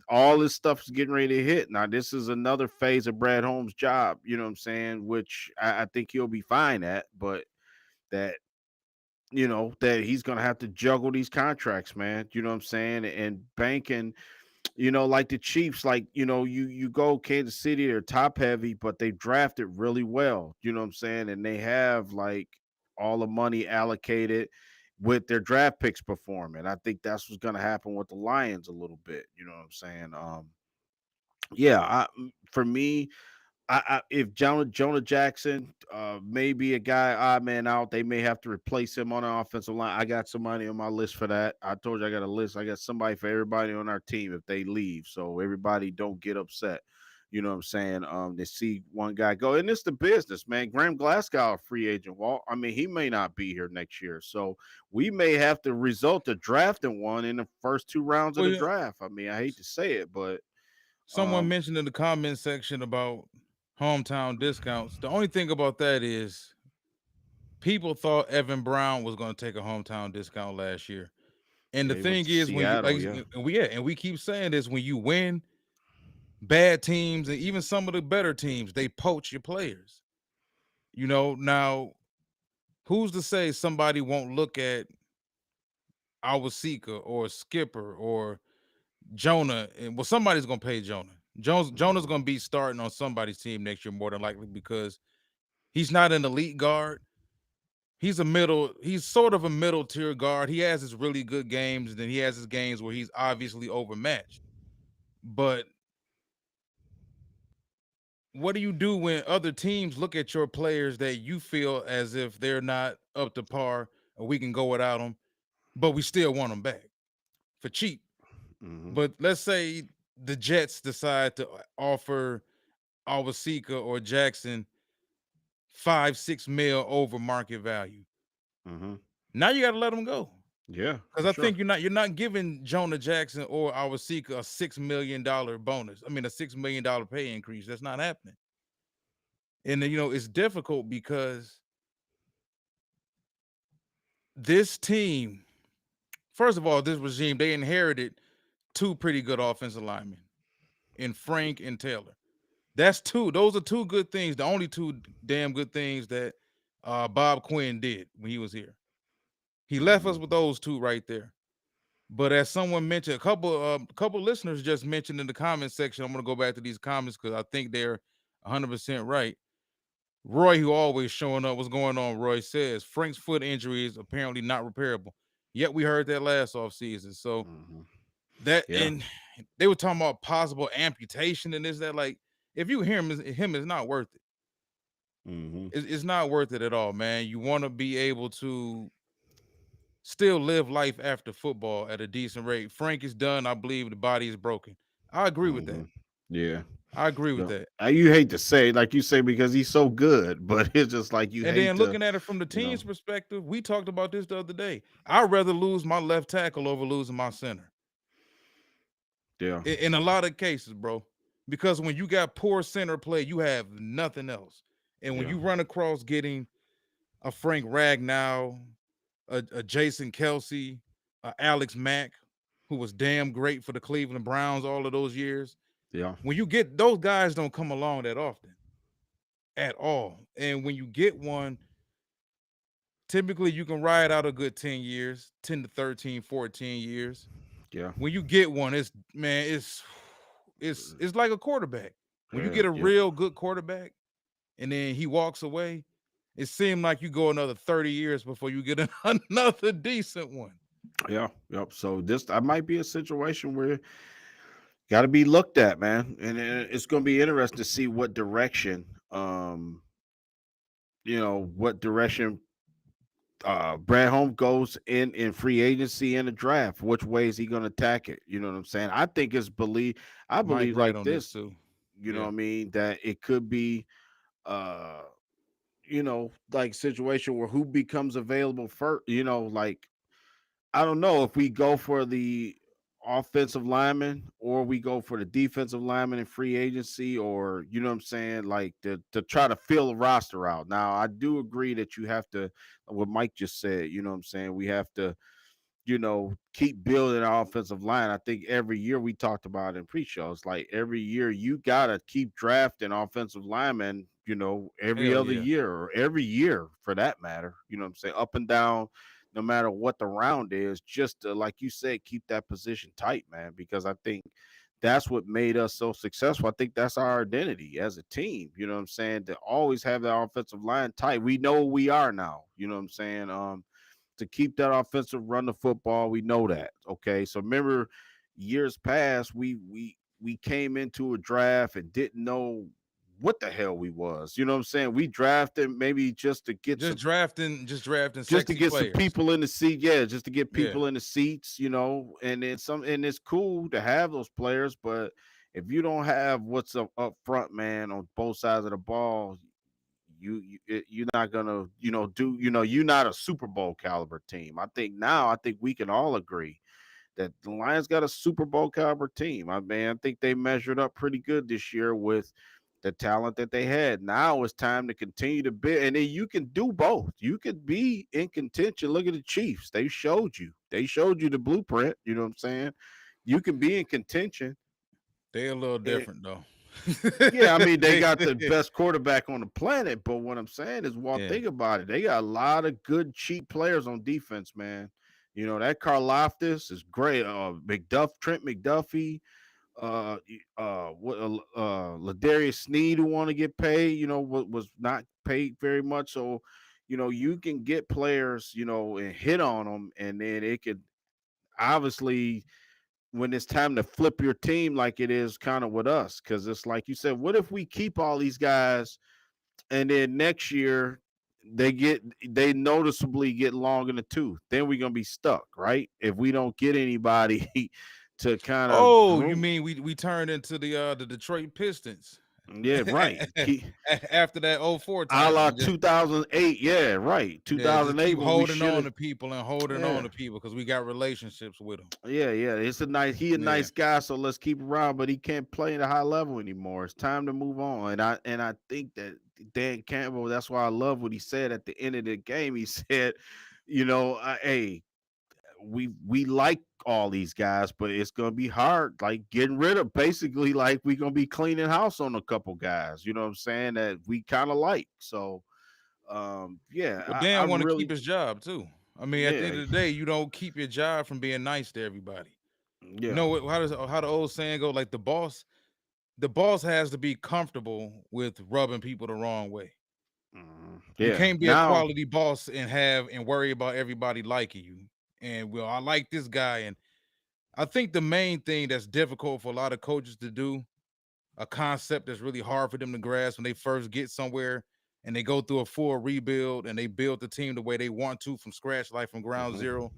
all this stuff is getting ready to hit. Now this is another phase of Brad Holmes' job, you know what I'm saying, which I think he'll be fine at, but that that he's gonna have to juggle these contracts, man, you know what I'm saying, and banking, like the Chiefs, like, you go Kansas City, they're top heavy, but they drafted really well, you know what I'm saying? And they have like all the money allocated with their draft picks performing. I think that's what's gonna happen with the Lions a little bit, you know what I'm saying? Yeah, for me, if Jonah Jackson may be a guy odd man out, they may have to replace him on the offensive line. I got somebody on my list for that. I told you I got a list. I got somebody for everybody on our team if they leave, so everybody don't get upset. You know what I'm saying? They see one guy go, and it's the business, man. Graham Glasgow, a free agent. Walt. I mean, he may not be here next year, so we may have to result to drafting one in the first 2 rounds of well, the yeah. draft. I mean, I hate to say it, but Someone um, mentioned in the comment section about hometown discounts. The only thing about that is people thought Evan Brown was going to take a hometown discount last year. And the yeah, he went thing to is, when you like, Seattle. Yeah. and we keep saying this, when you win, bad teams and even some of the better teams, they poach your players. Now who's to say somebody won't look at our seeker or Skipper or Jonah? And well, somebody's gonna pay Jonah. Jonah's Mhm. gonna be starting on somebody's team next year more than likely because he's not an elite guard. He's sort of a middle tier guard. He has his really good games, and then he has his games where he's obviously overmatched. But what do you do when other teams look at your players that you feel as if they're not up to par or we can go without them, but we still want them back for cheap? Mhm. But let's say the Jets decide to offer Awasika or Jackson 5-6 mil over market value. Mhm. Now you got to let them go. Yeah, Because for I sure. think you're not giving Jonah Jackson or Awasika a $6 million bonus. I mean, a $6 million pay increase. That's not happening. And it's difficult because this team, first of all, this regime, they inherited two pretty good offensive linemen in Frank and Taylor. That's two. Those are two good things. The only two damn good things that Bob Quinn did when he was here. He left us Mhm. with those two right there. But as someone mentioned, a couple listeners just mentioned in the comment section, I'm gonna go back to these comments because I think they're 100% right. Roy, who always showing up, what's going on? Roy says Frank's foot injury is apparently not repairable. Yet we heard that last offseason. So Mhm. that Yeah. and they were talking about possible amputation and this that. Like if you hear him, it's not worth it. Mhm. It's not worth it at all, man. You want to be able to still live life after football at a decent rate. Frank is done. I believe the body is broken. I agree with that. Mhm. Yeah. I agree with Yeah. that. You hate to say, like you say, because he's so good, but it's just like you And hate then to, looking at it from the you know. team's perspective, we talked about this the other day. I'd rather lose my left tackle over losing my center Yeah. in a lot of cases, bro. Because when you got poor center play, you have nothing else. And when Yeah. you run across getting a Frank Ragnow, a Jason Kelsey, a Alex Mack, who was damn great for the Cleveland Browns all of those years. Yeah. When you get those guys don't come along that often at all. And when you get one, typically you can ride out a good 10 years, 10 to 13, 14 years. Yeah. When you get one, it's man, it's like a quarterback. When you Yeah. get a Yep. real good quarterback and then he walks away, it seemed like you go another 30 years before you get another decent one. Yeah. Yep. So this I might be a situation where got to be looked at, man, and it's going to be interesting to see what direction, what direction Brad Holmes goes in free agency and the draft. Which way is he going to attack it? You know what I'm saying? I Mike believe right like on this this. too. You know Yeah. what I mean? That it could be, uh, like situation where who becomes available first. Like I don't know if we go for the offensive lineman or we go for the defensive lineman in free agency, or you know what I'm saying, like to try to fill the roster out. Now, I do agree that you have to, what Mike just said, you know what I'm saying, we have to, keep building our offensive line. I think every year we talked about in pre-shows, like every year you gotta keep drafting offensive linemen, every Hell other yeah. year or every year for that matter, you know what I'm saying, up and down, no matter what the round is, just to, like you said, keep that position tight, man, because I think that's what made us so successful. I think that's our identity as a team, you know what I'm saying, to always have that offensive line tight. We know who we are now, you know what I'm saying? To keep that offensive run the football. We know that. Okay. So remember years past, we came into a draft and didn't know what the hell we was. You know what I'm saying? We drafted maybe Just drafting just to sexy get some players. people in the seat. Yeah, just to get Yeah. people in the seats, and then some, and it's cool to have those players, but if you don't have what's up front, man, on both sides of the ball, you're not gonna, you're not a Super Bowl caliber team. I think we can all agree that the Lions got a Super Bowl caliber team. I mean, I think they measured up pretty good this year with the talent that they had. Now it's time to continue to build, and then you can do both. You could be in contention. Look at the Chiefs; they showed you. They showed you the blueprint. You know what I'm saying? You can be in contention They a little And different though. yeah, I mean, they They got the best quarterback on the planet, but what I'm saying is, well, yeah. think about it. They got a lot of good, cheap players on defense, man. You know, that Karlaftis is great. Trent McDuffie, Ladarius Sneed, who want to get paid, was not paid very much. So, you can get players, and hit on them, and then it could obviously, when it's time to flip your team, like it is kind of with us, because it's like you said, what if we keep all these guys and then next year they noticeably get long in the tooth? Then we're gonna be stuck, right? If we don't get anybody to kind of Oh, you groom. mean we turned into the Detroit Pistons Yeah, right. after that '04 A title la and just 2008. Yeah, right. yeah, just 2008 keep when we holding should on have. to people and holding on Yeah. to people because we got relationships with them. Yeah. It's he a Yeah. nice guy, so let's keep around, but he can't play at a high level anymore. It's time to move on. And I think that Dan Campbell, that's why I love what he said at the end of the game. He said, hey, we like all these guys, but it's gonna be hard, like getting rid of, basically like we gonna be cleaning house on a couple guys, you know what I'm saying, that we kind of like. So yeah, Well, I Dan want to keep really. his job too. I mean, at the end Yeah. of the day, you don't keep your job from being nice to everybody. You Yeah. know what? How the old saying go? Like the boss has to be comfortable with rubbing people the wrong way. You Yeah. can't be a Now. quality boss and have and worry about everybody liking you. And well, I like this guy. And I think the main thing that's difficult for a lot of coaches to do, a concept that's really hard for them to grasp when they first get somewhere and they go through a full rebuild and they build the team the way they want to from scratch, like from ground Mhm. zero.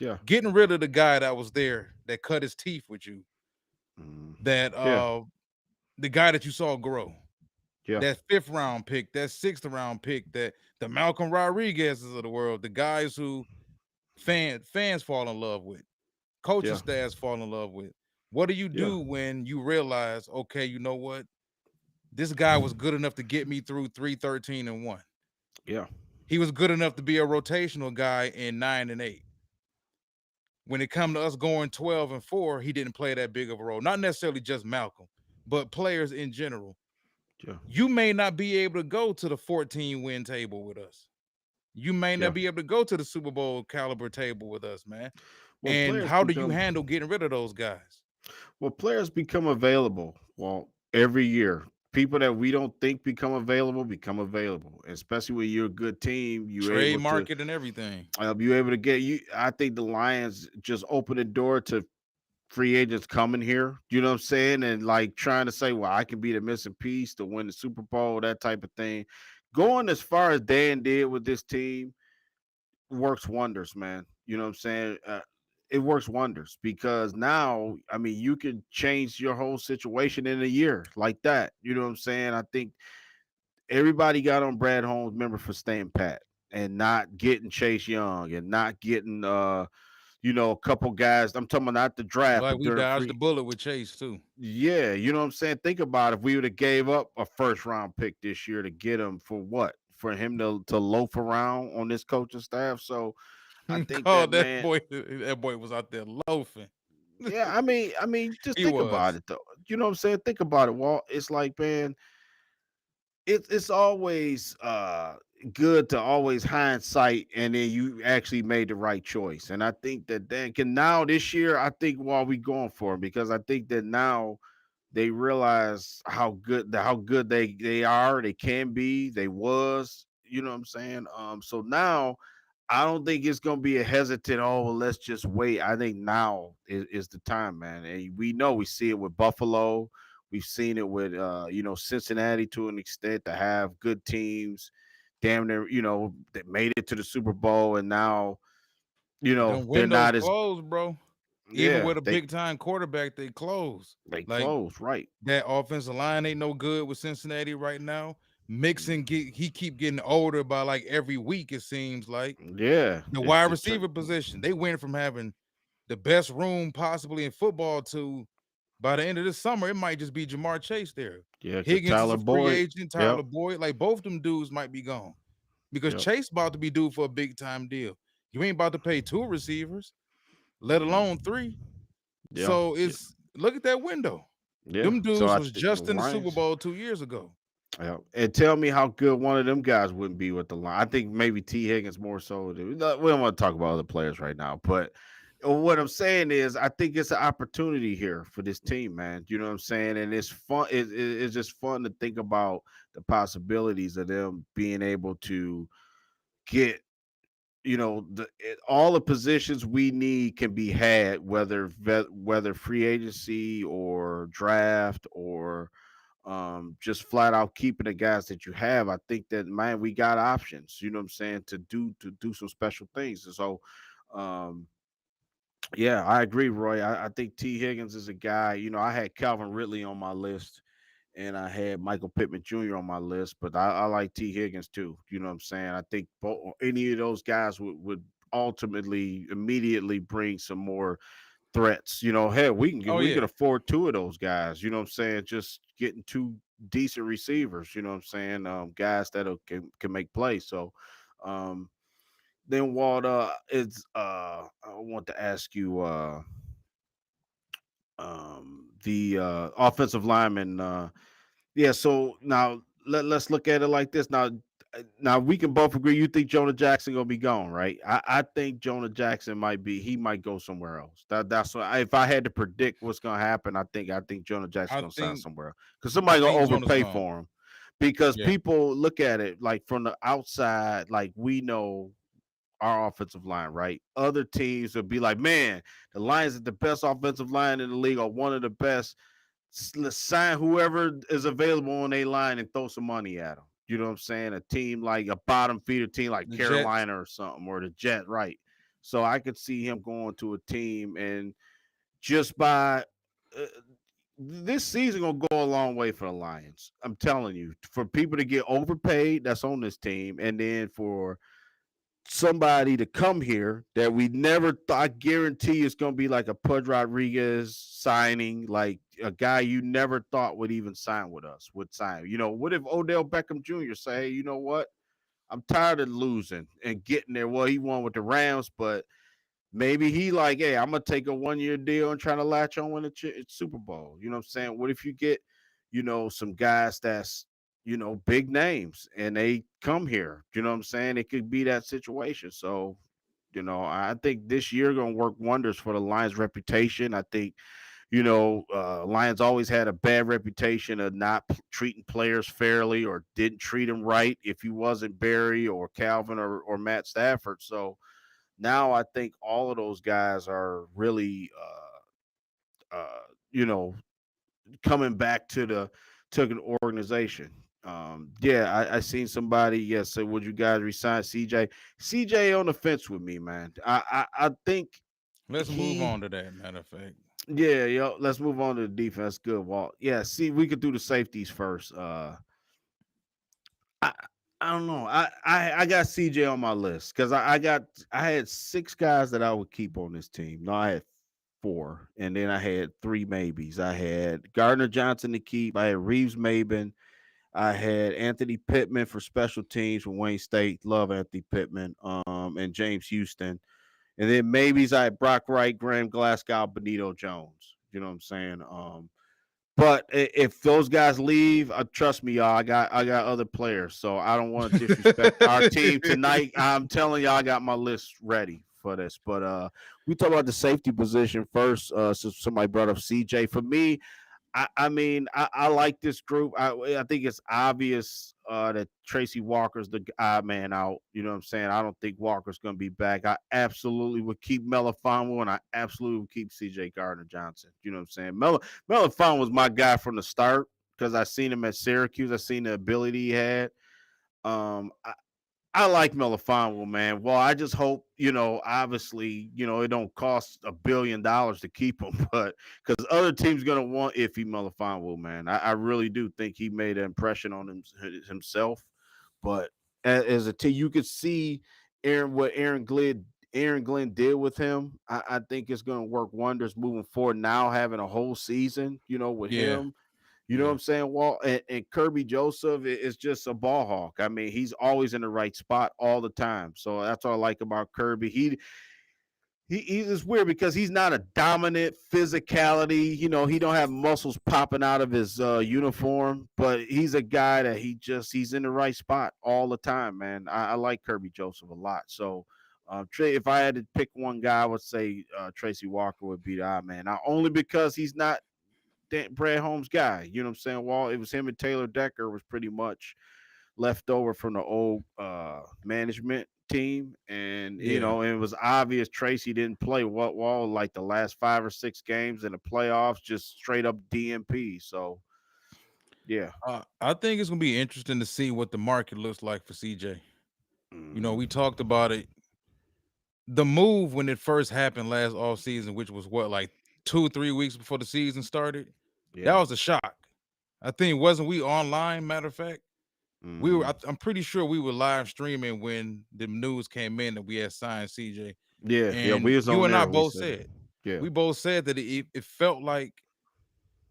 Yeah. Getting rid of the guy that was there that cut his teeth with you, Mhm. that Yeah. the guy that you saw grow, Yeah. that fifth round pick, that sixth round pick, that the Malcolm Rodriguez's of the world, the guys who fans fall in love with, coaching Yeah. staffs fall in love with. What do you Yeah. do when you realize, okay, you know what? This guy was good enough to get me through 3-13-1. Yeah. He was good enough to be a rotational guy in 9-8. When it come to us going 12-4, he didn't play that big of a role. Not necessarily just Malcolm, but players in general. Yeah. You may not be able to go to the 14 win table with us. You may Yeah. not be able to go to the Super Bowl caliber table with us, man. Well, And players how do you become handle getting rid of those guys? players become available. Well, every year, people that we don't think become available. Especially when you're a good team, you're Trade able to market and everything. get you. I think the Lions just opened the door to free agents coming here. You know what I'm saying? And like trying to say, well, I can be the missing piece to win the Super Bowl, that type of thing. Going as far as Dan did with this team works wonders, man. You know what I'm saying? It works wonders because now, I mean, you can change your whole situation in a year like that. You know what I'm saying? I think everybody got on Brad Holmes' member for staying pat and not getting Chase Young and not getting a couple guys. I'm talking about not the draft, Like but we during dodged the free. bullet with Chase too. Yeah, you know what I'm saying? Think about if we would have gave up a first round pick this year to get him for what? For him to loaf around on this coaching staff. So I think Oh, that, man. that boy was out there loafing. Yeah, I mean, just He think about was. it though. You know what I'm saying? Think about it, Walt. It's like, man, it's always good to always hindsight, and then you actually made the right choice. And I think that Dan can now this year. I think while we going for him, because I think that now they realize how good they are, they can be, they was. You know what I'm saying? So now I don't think it's gonna be a hesitant. Oh, well, let's just wait. I think now is the time, man. And we see it with Buffalo. We've seen it with Cincinnati to an extent to have good teams. Damn near, that made it to the Super Bowl, and now Them they're windows not as. closed, bro. Even Yeah, with a big time quarterback, they close. they Like close, right. that offensive line ain't no good with Cincinnati right now. Mm, He keep getting older by like every week, it seems like. yeah, The it's wide the receiver position, they went from having the best room possibly in football to by the end of this summer, it might just be Jamar Chase there. yeah, because Higgins is Tyler a free Boyd. agent, Yep, Tyler Boyd, like both them dudes might be gone because yep, Chase about to be due for a big time deal. You ain't about to pay two receivers, let alone three. yeah, So yeah, it's look at that window. Yeah. Them So dudes I was think the just in the Super Lions. Bowl 2 years ago. Yeah. And tell me how good one of them guys wouldn't be with the line. I think maybe T. Higgins more so. We don't want to talk about other players right now, but what I'm saying is, I think it's an opportunity here for this team, man. You know what I'm saying? And it's fun. It's just fun to think about the possibilities of them being able to get, all the positions we need can be had, whether free agency or draft or just flat out keeping the guys that you have. I think that, man, we got options, you know what I'm saying, to do some special things. And so um yeah, I agree, Roy. I think T. Higgins is a guy. I had Calvin Ridley on my list, and I had Michael Pittman Jr. on my list, but I like T. Higgins too. You know what I'm saying? I think any of those guys would ultimately immediately bring some more threats. Hell, Oh we can yeah. afford two of those guys. You know what I'm saying? Just getting two decent receivers. You know what I'm saying? Guys that can make plays. So, um, then Walter is I want to ask you the offensive lineman. Yeah, so now let's look at it like this. Now we can both agree you think Jonah Jackson gonna be gone, right? I think Jonah Jackson might go somewhere else. That's what if I had to predict what's gonna happen, I think Jonah Jackson I gonna sign think somewhere because I somebody gonna think Jonah's overpay gone. for him. Because Yeah. people look at it like from the outside, like we know our offensive line, right? Other teams would be like, man, the Lions are the best offensive line in the league, or one of the best. Let's sign whoever is available on a line and throw some money at them. You know what I'm saying? A team like a bottom feeder team like The Jets. Carolina or something, or the Jet, right? So I could see him going to a team, and just by uh, this season gonna go a long way for the Lions. I'm telling you, for people to get overpaid, that's on this team, and then for somebody to come here that we never thought. I guarantee it's going to be like a Pudge Rodriguez signing, like a guy you never thought would even sign with us would sign. What if Odell Beckham Jr. say, hey, you know what? I'm tired of losing and getting there. Well, he won with the Rams, but maybe he like, hey, I'm gonna take a 1 year deal and try to latch on win a Super Bowl. You know what I'm saying? What if you get, some guys that's big names and they come here? You know what I'm saying? It could be that situation. So, I think this year gonna work wonders for the Lions' reputation. I think Lions always had a bad reputation of not treating players fairly or didn't treat them right if you wasn't Barry or Calvin or Matt Stafford. So now I think all of those guys are really, you know, coming back to an organization. Yeah, I seen somebody. Yes, say, would you guys resign CJ? CJ on the fence with me, man. I think Let's move he. on to that. Matter of fact. Yeah, yo. Let's move on to the defense. Good, Walt. Yeah, see, we could do the safeties first. I I don't know. I got CJ on my list because I had six guys that I would keep on this team. No, I had four, and then I had three maybes. I had Gardner Johnson to keep. I had Reeves Maben. I had Anthony Pittman for special teams from Wayne State. Love Anthony Pittman. And James Houston. And then maybes I had Brock Wright, Graham Glasgow, Benito Jones. You know what I'm saying? But if those guys leave, trust me, y'all, I got other players, so I don't want to disrespect our team tonight. I'm telling y'all, I got my list ready for this. But we talk about the safety position first. Since somebody brought up CJ, for me, I like this group. I think it's obvious that Tracy Walker's the odd man out. You know what I'm saying? I don't think Walker's going to be back. I absolutely would keep Melifonwu, and I absolutely would keep C.J. Gardner Johnson. You know what I'm saying? Melifonwu was my guy from the start because I seen him at Syracuse. I seen the ability he had. Um, I, I like Melifonwu, man. Well, I just hope, obviously, it don't cost $1 billion to keep him, but because other teams gonna want iffy Melifonwu, man. I really do think he made an impression on himself. But as a team, you could see what Aaron Glenn did with him. I think it's gonna work wonders moving forward. Now having a whole season, with Yeah. him, you know what Yeah. I'm saying? Walt and Kirby Joseph is just a ball hawk. I mean, he's always in the right spot all the time. So that's what I like about Kirby. He's weird because he's not a dominant physicality. He don't have muscles popping out of his uniform, but he's a guy that he's in the right spot all the time, man. I like Kirby Joseph a lot. So, if I had to pick one guy, I would say Tracy Walker would be the odd man. Not only because he's not Brad Holmes' guy. You know what I'm saying? Well, it was him and Taylor Decker was pretty much left over from the old management team, and Yeah. and it was obvious Tracy didn't play what well like the last 5 or 6 games in the playoffs, just straight up DMP. So yeah. I think it's gonna be interesting to see what the market looks like for CJ. We Hmm. talked about it. The move when it first happened last off season, which was what, like 2, 3 weeks before the season started, that Yeah. was a shock. I think wasn't we online? Matter of fact, we were. Hmm. I'm pretty sure we were live streaming when the news came in that we had signed CJ. Yeah, And we was you on and I there. We both said it. said, Yeah. we both said that it felt like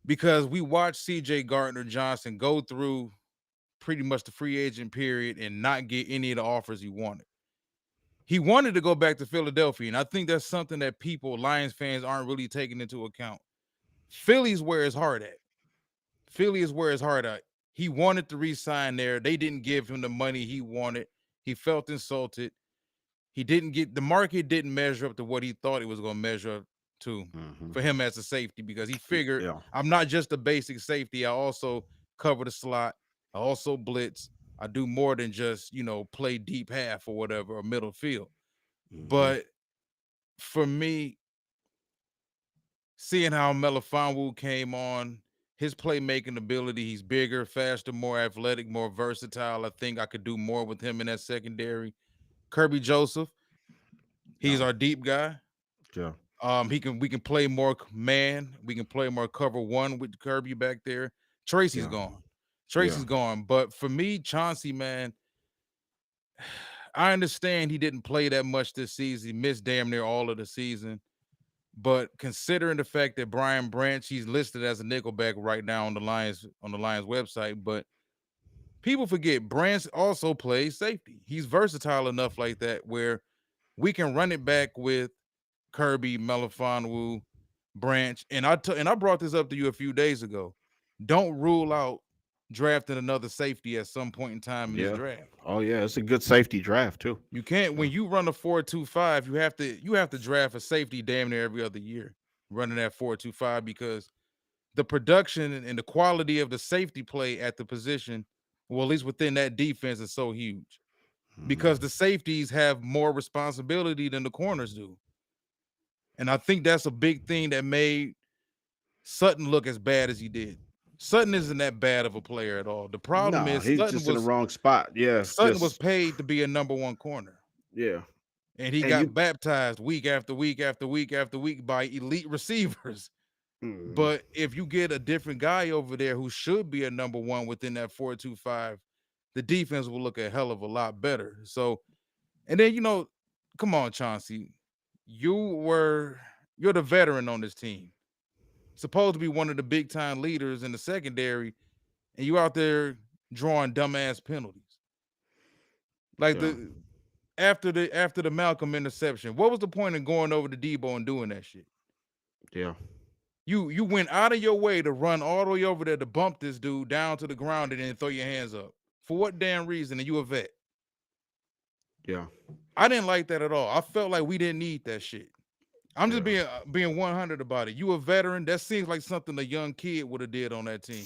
because we watched CJ Gardner Johnson go through pretty much the free agent period and not get any of the offers he wanted. He wanted to go back to Philadelphia, and I think that's something that people, Lions fans, aren't really taking into account. Philly's where his heart at. Philly is where his heart at. He wanted to re-sign there. They didn't give him the money he wanted. He felt insulted. He didn't get the market didn't measure up to what he thought it was going to measure up to Hmm. for him as a safety because he figured Yeah. I'm not just a basic safety. I also cover the slot. I also blitz. I do more than just, play deep half or whatever or middle field. Hmm. But for me, seeing how Melifonwu came on, his playmaking ability, he's bigger, faster, more athletic, more versatile. I think I could do more with him in that secondary. Kirby Joseph, he's Yeah. our deep guy. Yeah. We can play more man. We can play more cover one with Kirby back there. Tracy's Yeah. gone. Yeah. Tracy's gone. But for me, Chauncey, man, I understand he didn't play that much this season. He missed damn near all of the season. But considering the fact that Brian Branch, he's listed as a nickelback right now on the Lions website, but people forget Branch also plays safety. He's versatile enough like that where we can run it back with Kirby, Melifonwu, Branch, and I brought this up to you a few days ago. Don't rule out drafting another safety at some point in time in this Yeah. draft. Oh yeah, it's a good safety draft too. You can't Yeah. when you run a 4.25, you have to draft a safety damn near every other year running that 4.25 because the production and the quality of the safety play at the position, well, at least within that defense, is so huge because Hmm. the safeties have more responsibility than the corners do. And I think that's a big thing that made Sutton look as bad as he did. Sutton isn't that bad of a player at all. The problem No, is he's Sutton just in the was wrong spot. Yeah, Sutton was just paid to be a number one corner. yeah. And he And got you. baptized week after week after week after week by elite receivers. Mhm. But if you get a different guy over there who should be a number one within that 4.25, the defense will look a hell of a lot better. So, and then come on, Chauncey, you were you're the veteran on this team, supposed to be one of the big time leaders in the secondary, and you out there drawing dumbass penalties. Like Yeah. after the Malcolm interception, what was the point in going over to Debo and doing that shit? Yeah. You went out of your way to run all the way over there to bump this dude down to the ground and then throw your hands up. For what damn reason? And you a vet. Yeah. I didn't like that at all. I felt like we didn't need that shit. I'm just Yeah. being 100 about it. You a veteran. That seems like something a young kid would have did on that team.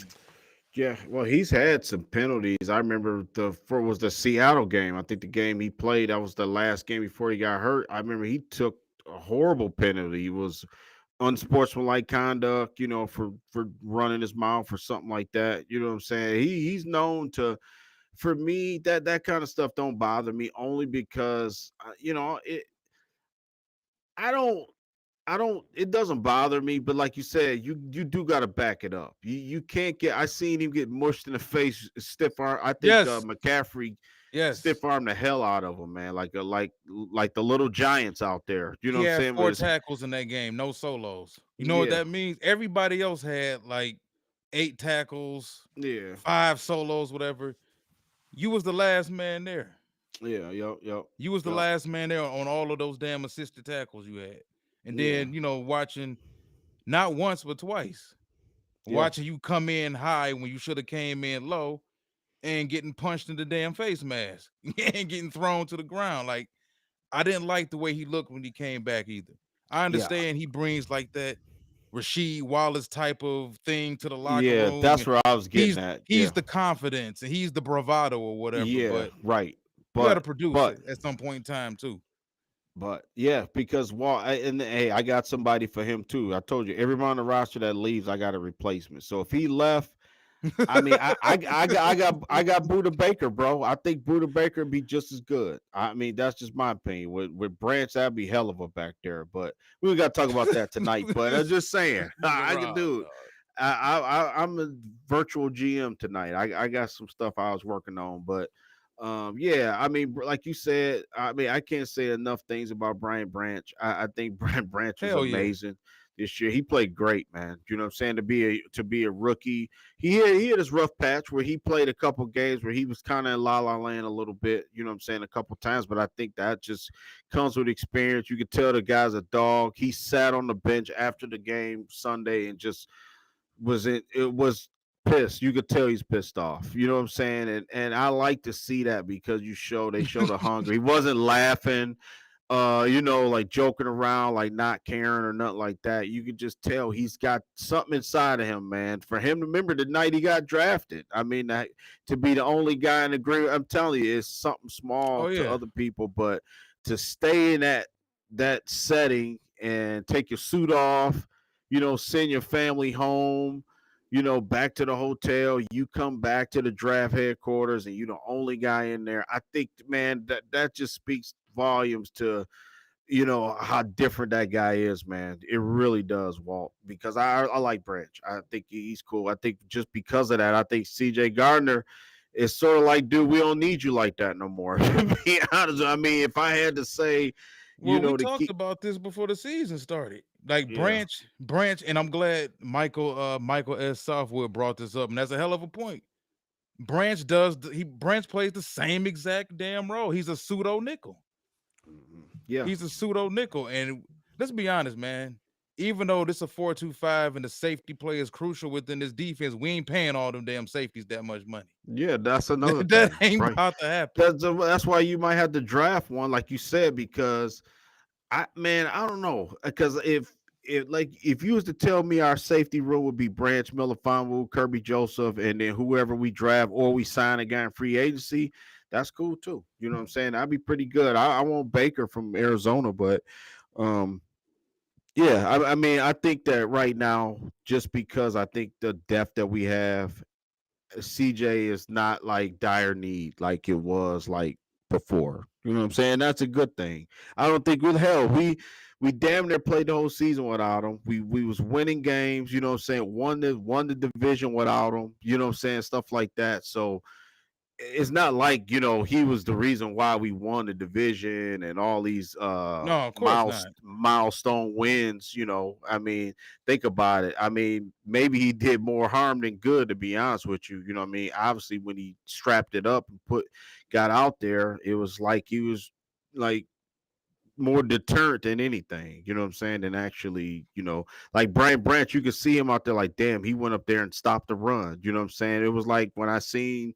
Yeah. Well, he's had some penalties. I remember was the Seattle game. I think the game he played, that was the last game before he got hurt. I remember he took a horrible penalty. He was unsportsmanlike conduct, for running his mouth or something like that. You know what I'm saying? He's known to. For me, that kind of stuff don't bother me only because I don't I don't. It doesn't bother me, but like you said, you do got to back it up. You can't get. I seen him get mushed in the face, stiff arm. I think Yes. McCaffrey stiff Yes. arm the hell out of him, man. Like the little giants out there. You know He what I'm had saying? four With his, tackles in that game, no solos. You know what yeah, that means? Everybody else had like 8 tackles, yeah, 5 solos, whatever. You was the last man there. Yeah, yep, You was the yep. last man there on all of those damn assisted tackles you had. And Yeah, then, watching not once but twice, yeah, watching you come in high when you should have came in low and getting punched in the damn face mask and getting thrown to the ground. Like, I didn't like the way he looked when he came back either. I yeah, understand he brings like that Rasheed Wallace type of thing to the locker yeah. room, That's and where I was getting he's at. he's Yeah, the confidence and he's the bravado or whatever, yeah, but right. you got to But produce but it at some point in time too. yeah, because and hey, I got somebody for him too. I told you, everyone on the roster that leaves, I got a replacement. So if he left, I mean, I got Buda Baker, bro. I think Buda Baker would be just as good. I mean, that's just my opinion. With Branch, that'd be hell of a back there. But we don't got to talk about that tonight. But I'm just saying, Nigga I can Rob, do. dog. I'm a virtual GM tonight. I got some stuff I was working on, but yeah, I mean, like you said, I mean, I can't say enough things about Brian Branch. I think Brian Branch was Hell yeah. amazing this year. He played great, man. You know what I'm saying? To be a rookie, he had his rough patch where he played a couple games where he was kind of in la la land a little bit. You know what I'm saying? A couple times, but I think that just comes with experience. You could tell the guy's a dog. He sat on the bench after the game Sunday and just it was pissed. You could tell he's pissed off. You know what I'm saying? And I like to see that because they show the hunger. He wasn't laughing, like joking around, like not caring or nothing like that. You could just tell he's got something inside of him, man. For him to remember the night he got drafted. I mean, to be the only guy in the green, I'm telling you, it's something small Oh to yeah. other people, but to stay in that setting and take your suit off, send your family home, back to the hotel. You come back to the draft headquarters, and you're the only guy in there. I think, man, that just speaks volumes to how different that guy is, man. It really does, Walt. Because I like Branch. I think he's cool. I think just because of that, I think C.J. Gardner is sort of like, dude, we don't need you like that no more. To be honest, I mean, if I had to say, Well, we to talked keep, about this before the season started. Like yeah. Branch, and I'm glad Michael S. Southwood brought this up, and that's a hell of a point. Branch plays the same exact damn role. He's a pseudo nickel. Yeah. He's a pseudo nickel. And let's be honest, man. Even though this is a 4-2-5 and the safety play is crucial within this defense, we ain't paying all them damn safeties that much money. Yeah, that's another That thing, ain't right? about to happen. That's why you might have to draft one, like you said, because I don't know, because if you was to tell me our safety room would be Branch Miller, Kirby Joseph, and then whoever we draft or we sign a guy in free agency, that's cool too. You know what I'm saying? I'd be pretty good. I want Baker from Arizona, but um, yeah, I mean, I think that right now, just because I think the depth that we have, CJ is not like dire need like it was like before. You know what I'm saying? That's a good thing. I don't think with hell we damn near played the whole season without him. We was winning games, you know what I'm saying? Won the division without him, you know what I'm saying? Stuff like that. So it's not like he was the reason why we won the division and all these No, of course not. milestone wins. I mean, think about it. I mean, maybe he did more harm than good, to be honest with you. You know what I mean? Obviously, when he strapped it up and got out there, it was like he was like more deterrent than anything, you know what I'm saying, than actually, like Brian Branch, you could see him out there like, damn, he went up there and stopped the run. You know what I'm saying? It was like when I seen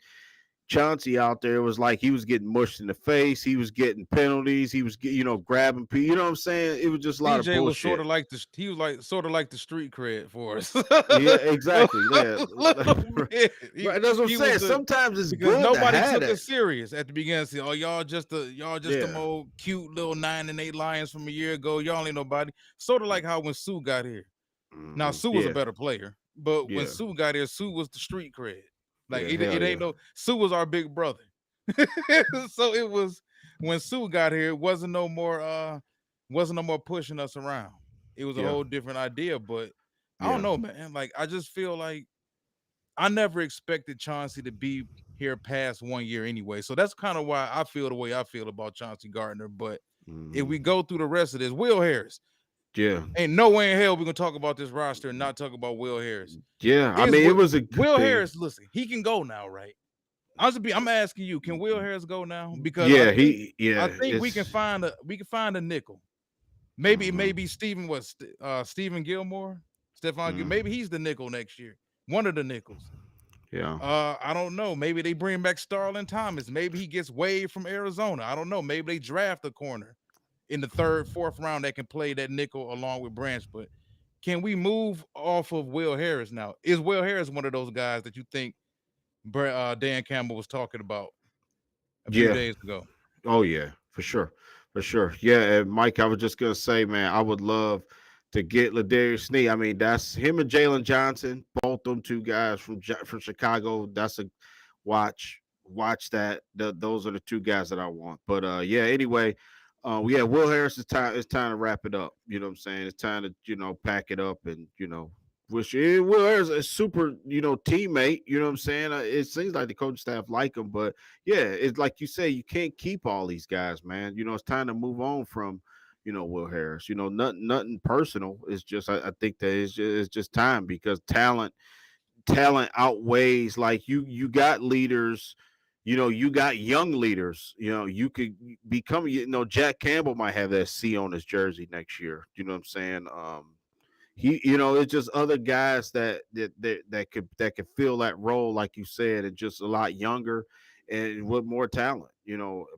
Chauncey out there, it was like he was getting mushed in the face. He was getting penalties. He was, grabbing people. You know what I'm saying? It was just a lot of CJ was sort bullshit. of like he was like sort of like the street cred for us. Yeah, a exactly. Yeah, little bit. right. That's what I'm He was saying. the Sometimes it's because good to nobody have took that. us serious at the beginning. Say, oh, y'all just them Yeah. old cute little 9-8 Lions from a year ago. Y'all ain't nobody. Sort of like how when Sue got here. Now Sue was a Yeah. better player, but when Yeah. Sue got here, Sue was the street cred. Like Yeah. it Hell ain't yeah. no Sue was our big brother. So it was when Sue got here, it wasn't no more pushing us around. It was a Yeah. whole different idea. But I don't Yeah. know, man. Like I just feel like I never expected Chauncey to be here past 1 year anyway. So that's kind of why I feel the way I feel about Chauncey Gardner. But if we hmm go through the rest of this, Will Harris, Yeah. ain't no way in hell we're gonna talk about this roster and not talk about Will Harris. Yeah. I Is mean, it was a good Will thing. Harris, listen, he can go now, right? I'm asking you, can Will Harris go now? Because Yeah, I yeah, think it's we can find a nickel. mhm, Maybe Stephen Gilmore, Stephon mhm, maybe he's the nickel next year. One of the nickels. yeah. I don't know. Maybe they bring back Starlin Thomas. Maybe he gets waived from Arizona. I don't know. Maybe they draft a corner in the third, fourth round that can play that nickel along with Branch. But can we move off of Will Harris now? Is Will Harris one of those guys that you think Dan Campbell was talking about a few Yeah. days ago? Oh yeah, for sure, for sure. Yeah, and Mike, I was just gonna say, man, I would love to get Ladarius Sneed. I mean, that's him and Jalen Johnson, both them two guys from Chicago. That's a watch that. Those are the two guys that I want. But yeah. Anyway, yeah, Will Harris is time. It's time to wrap it up. You know what I'm saying? It's time to pack it up and which Will Harris is a super teammate. You know what I'm saying? It seems like the coaching staff like him, but yeah, it's like you say, you can't keep all these guys, man. It's time to move on from, Will Harris. Nothing personal. It's just I think that it's just time because talent outweighs like you got leaders. You got young leaders. You could become. Jack Campbell might have that C on his jersey next year. You know what I'm saying? It's just other guys that could fill that role, like you said, and just a lot younger and with more talent,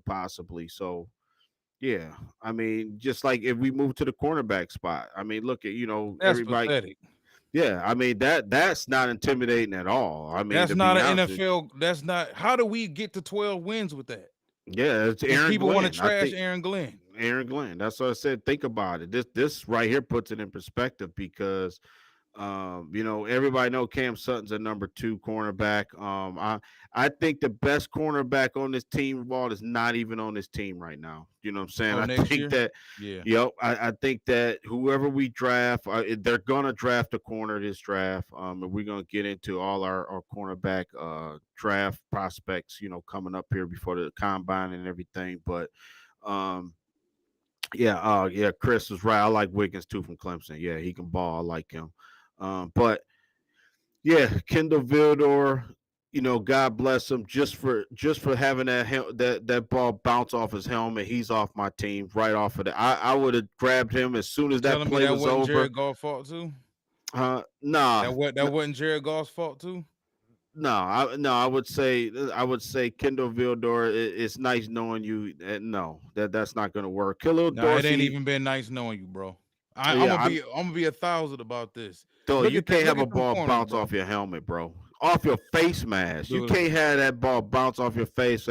possibly. So yeah, I mean, just like if we move to the cornerback spot, I mean, look at That's everybody. pathetic. Yeah, I mean that's not intimidating at all. I mean, That's to not be an honest with NFL. That's not. How do we get to 12 wins with that? you, yeah, it's And Aaron people want to Glenn. I trash think Aaron Glenn. Aaron Glenn. That's what I said. Think about it. This right here puts it in perspective because everybody know Cam Sutton's a number two cornerback. I think the best cornerback on this team of all is not even on this team right now. You know what I'm saying? Oh, I next think year? that, Yeah. I think that whoever we draft, they're gonna draft a corner this draft. And we're gonna get into all our cornerback draft prospects, coming up here before the combine and everything. But um, yeah, Chris was right. I like Wiggins too from Clemson. Yeah, he can ball. I like him. But yeah, Kendall Vildor, God bless him just for having that ball bounce off his helmet. He's off my team right off of that. I would have grabbed him as soon You as that telling me play that was wasn't over. Jared Goff's fault too? Nah, That wasn't Jared Goff's fault too? I would say Kendall Vildor. It's nice knowing you. No, that's not gonna work. Khalil Nah, it ain't Dorsey. even been nice knowing you, bro. Yeah, I'm I'm gonna be 1,000 about this. Though you can't Look have a at them ball corners, bounce bro. off your helmet, bro. Off your face mask. You Dude, can't have that ball bounce off your face.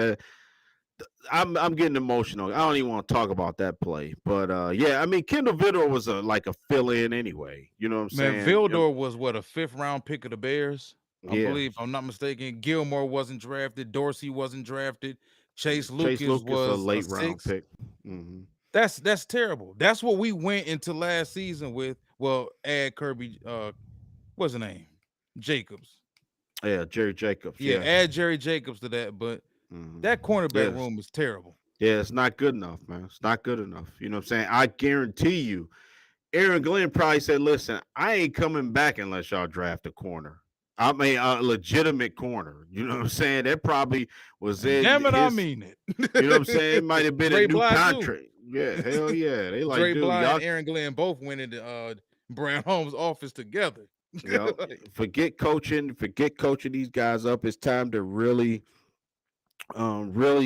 I'm getting emotional. I don't even want to talk about that play. But yeah, I mean Kendall Vitter was like a fill in anyway. You know what I'm man, saying? Vildor was what, a fifth round pick of the Bears? I Yeah. believe, if I'm not mistaken. Gilmore wasn't drafted. Dorsey wasn't drafted. Chase Chase Lucas Lucas a was a late round six. pick. Hmm. That's terrible. That's what we went into last season with. Well, add Kirby, what's his name? Jacobs. Yeah, Jerry Jacobs. Yeah, Yeah. add Jerry Jacobs to that, but that cornerback Yes. room is terrible. Yeah, it's not good enough, man. It's not good enough. You know what I'm saying? I guarantee you, Aaron Glenn probably said, "Listen, I ain't coming back unless y'all draft a corner. I mean, a legitimate corner. You know what I'm saying? That probably was And in damn it, I his. mean it. You know what I'm saying? It might have been a Dre new Bly too. contract. Yeah, hell yeah. They like, Dre dude, Bly and y'all. Aaron Glenn both went into Brown Holmes' office together. Like, Forget coaching these guys up. It's time to really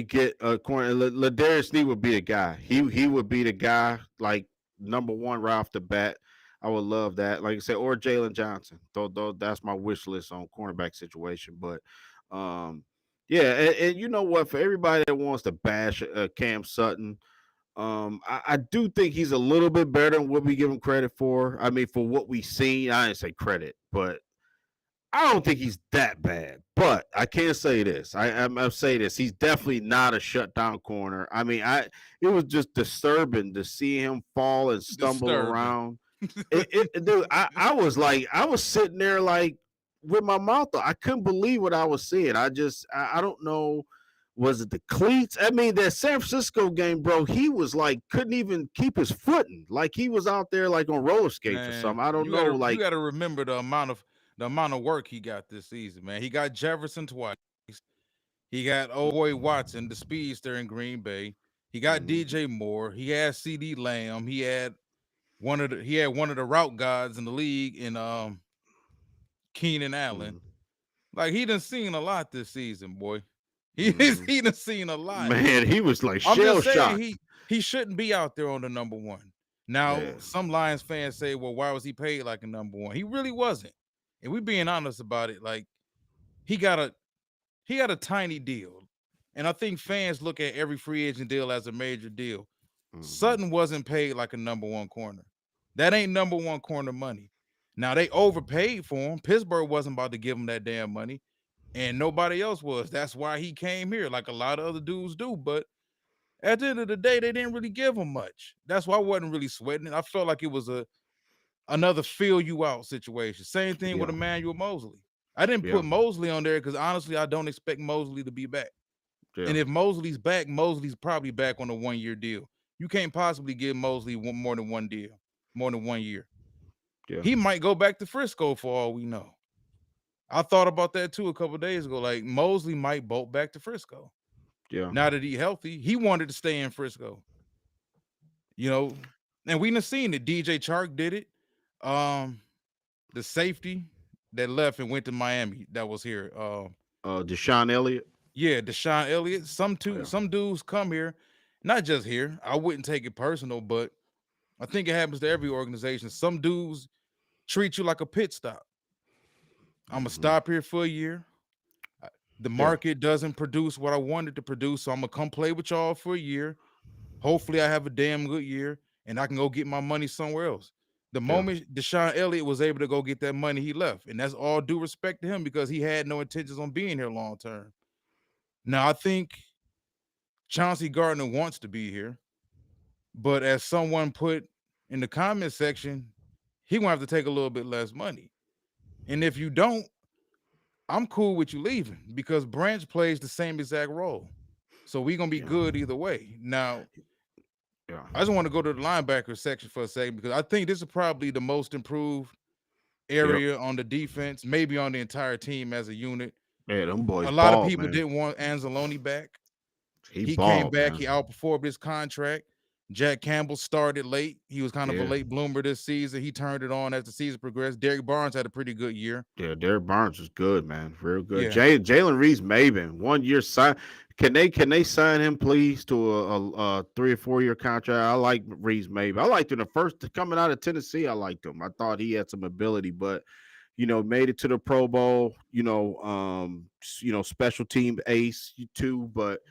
get a corner. Ladarius Sneed would be a guy. He would be the guy, like number one right off the bat. I would love that. Like I said, or Jalen Johnson. Though that's my wish list on cornerback situation. But yeah, and you know what? For everybody that wants to bash Cam Sutton, I do think he's a little bit better than what we give him credit for. I mean, for what we've seen, I didn't say credit, but I don't think he's that bad, but I can't say this. I'm say this. He's definitely not a shutdown corner. I mean, it was just disturbing to see him fall and stumble disturbing. around. Dude, I was sitting there like with my mouth. I couldn't believe what I was seeing. I don't know. Was it the cleats? I mean, that San Francisco game, bro. He was like couldn't even keep his footing. Like he was out there like on roller skates or Man, something. I don't know. you Like gotta remember the amount of work he got this season, man. He got Jefferson twice. He got old boy Watson, the speedster in Green Bay. He got Mm-hmm. DJ Moore. He had CD Lamb. He had one of the route gods in the league in Keenan Allen. Mm-hmm. Like he done seen a lot this season, boy. He Mm-hmm. he done seen a lot. Man, he was like I'm shell just saying shocked. he shouldn't be out there on the number one. Now, Yeah. some Lions fans say, well, why was he paid like a number one? He really wasn't. And we being honest about it, like he got a he got a tiny deal. And I think fans look at every free agent deal as a major deal. Mm-hmm. Sutton wasn't paid like a number one corner. That ain't number one corner money. Now they overpaid for him. Pittsburgh wasn't about to give him that damn money, and nobody else was. That's why he came here, like a lot of other dudes do. But at the end of the day, they didn't really give him much. That's why I wasn't really sweating it. I felt like it was another fill you out situation. Same thing with Yeah. Emmanuel Mosley. I didn't Yeah. put Mosley on there because honestly, I don't expect Mosley to be back. Yeah. And if Mosley's back, Mosley's probably back on a 1 year deal. You can't possibly give Mosley more than one deal, more than 1 year. Yeah. He might go back to Frisco for all we know. I thought about that too a couple days ago. Like Mosley might bolt back to Frisco. Yeah. Now that he's healthy, he wanted to stay in Frisco. You know, and we done seen it. DJ Chark did it. Um, the safety that left and went to Miami that was here. Deshaun Elliott. Yeah, Deshaun Elliott. Yeah. Some dudes come here, not just here. I wouldn't take it personal, but I think it happens to every organization. Some dudes treat you like a pit stop. I'm gonna Mm-hmm. stop here for a year. The Yeah. market doesn't produce what I wanted to produce, so I'm gonna come play with y'all for a year. Hopefully, I have a damn good year and I can go get my money somewhere else. The Yeah. moment Deshaun Elliott was able to go get that money, he left, and that's all due respect to him because he had no intentions on being here long term. Now, I think Chauncey Gardner wants to be here, but as someone put in the comment section, he gonna have to take a little bit less money. And if you don't, I'm cool with you leaving because Branch plays the same exact role. So we gonna be Yeah. good either way. Now, Yeah. I just want to go to the linebacker section for a second because I think this is probably the most improved Yep. area on the defense, maybe on the entire team as a unit. Man, them boys A lot of balled, people man. didn't want Anzalone back. He He came balled, back, man. he outperformed his contract. Jack Campbell started late. He was kind of a Yeah. late bloomer this season. He turned it on as the season progressed. Derek Barnes had a pretty good year. Yeah, Derek Barnes was good, man. Real good. Yeah. Jalen Reeves Maven, 1 year sign. Can they sign him please to a 3 or 4 year contract? I like Reeves Maven. I liked him the first coming out of Tennessee. I liked him. I thought he had some ability, but made it to the Pro Bowl. Special team ace too, but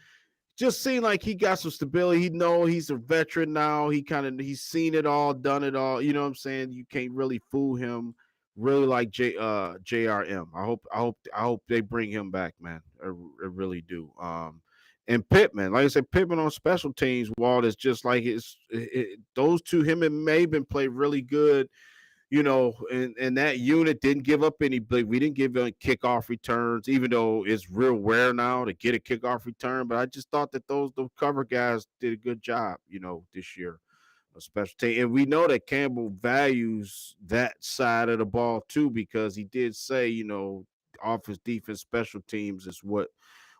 just seemed like he got some stability. He know he's a veteran now. He's seen it all, done it all. You know what I'm saying? You can't really fool him. Really like JRM. I hope they bring him back, man. I really do. And Pittman, like I said, Pittman on special teams, Walt is just like those two, him and Maven play really good, and that unit didn't give up any big. We didn't give any kickoff returns, even though it's real rare now to get a kickoff return. But I just thought that the cover guys did a good job, this year, a special team. And we know that Campbell values that side of the ball too, because he did say, offense, defense, special teams is what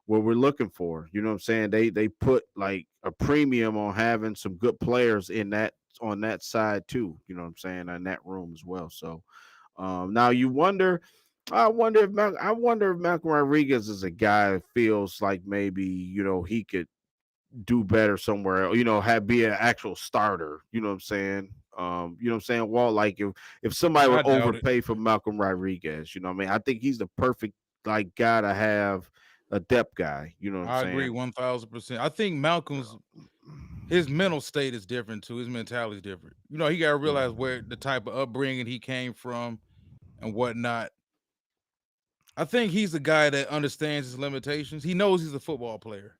we're looking for. You know what I'm saying? They put like a premium on having some good players in that on that side too. You know what I'm saying? In that room as well. So now you wonder. I wonder if Malcolm Rodriguez is a guy that feels like maybe he could do better somewhere. Have be an actual starter. You know what I'm saying? You know what I'm saying? Walt, like if somebody would I doubt it. overpay for Malcolm Rodriguez, you know what I mean? I think he's the perfect like guy to have a depth guy. You know what I'm I agree saying? 1000%. I think Malcolm's his mental state is different too. His mentality is different. He gotta realize where the type of upbringing he came from and whatnot. I think he's a guy that understands his limitations. He knows he's a football player.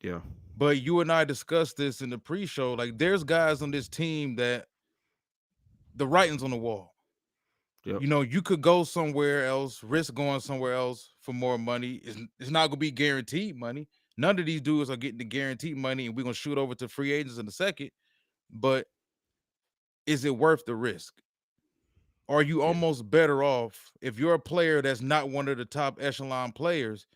Yeah. But you and I discussed this in the pre-show. Like, there's guys on this team that the writing's on the wall. Yep. You could go somewhere else, risk going somewhere else for more money. It's not gonna be guaranteed money. None of these dudes are getting the guaranteed money, and we're gonna shoot over to free agents in a second. But is it worth the risk? Are you Yeah. almost better off if you're a player that's not one of the top echelon players?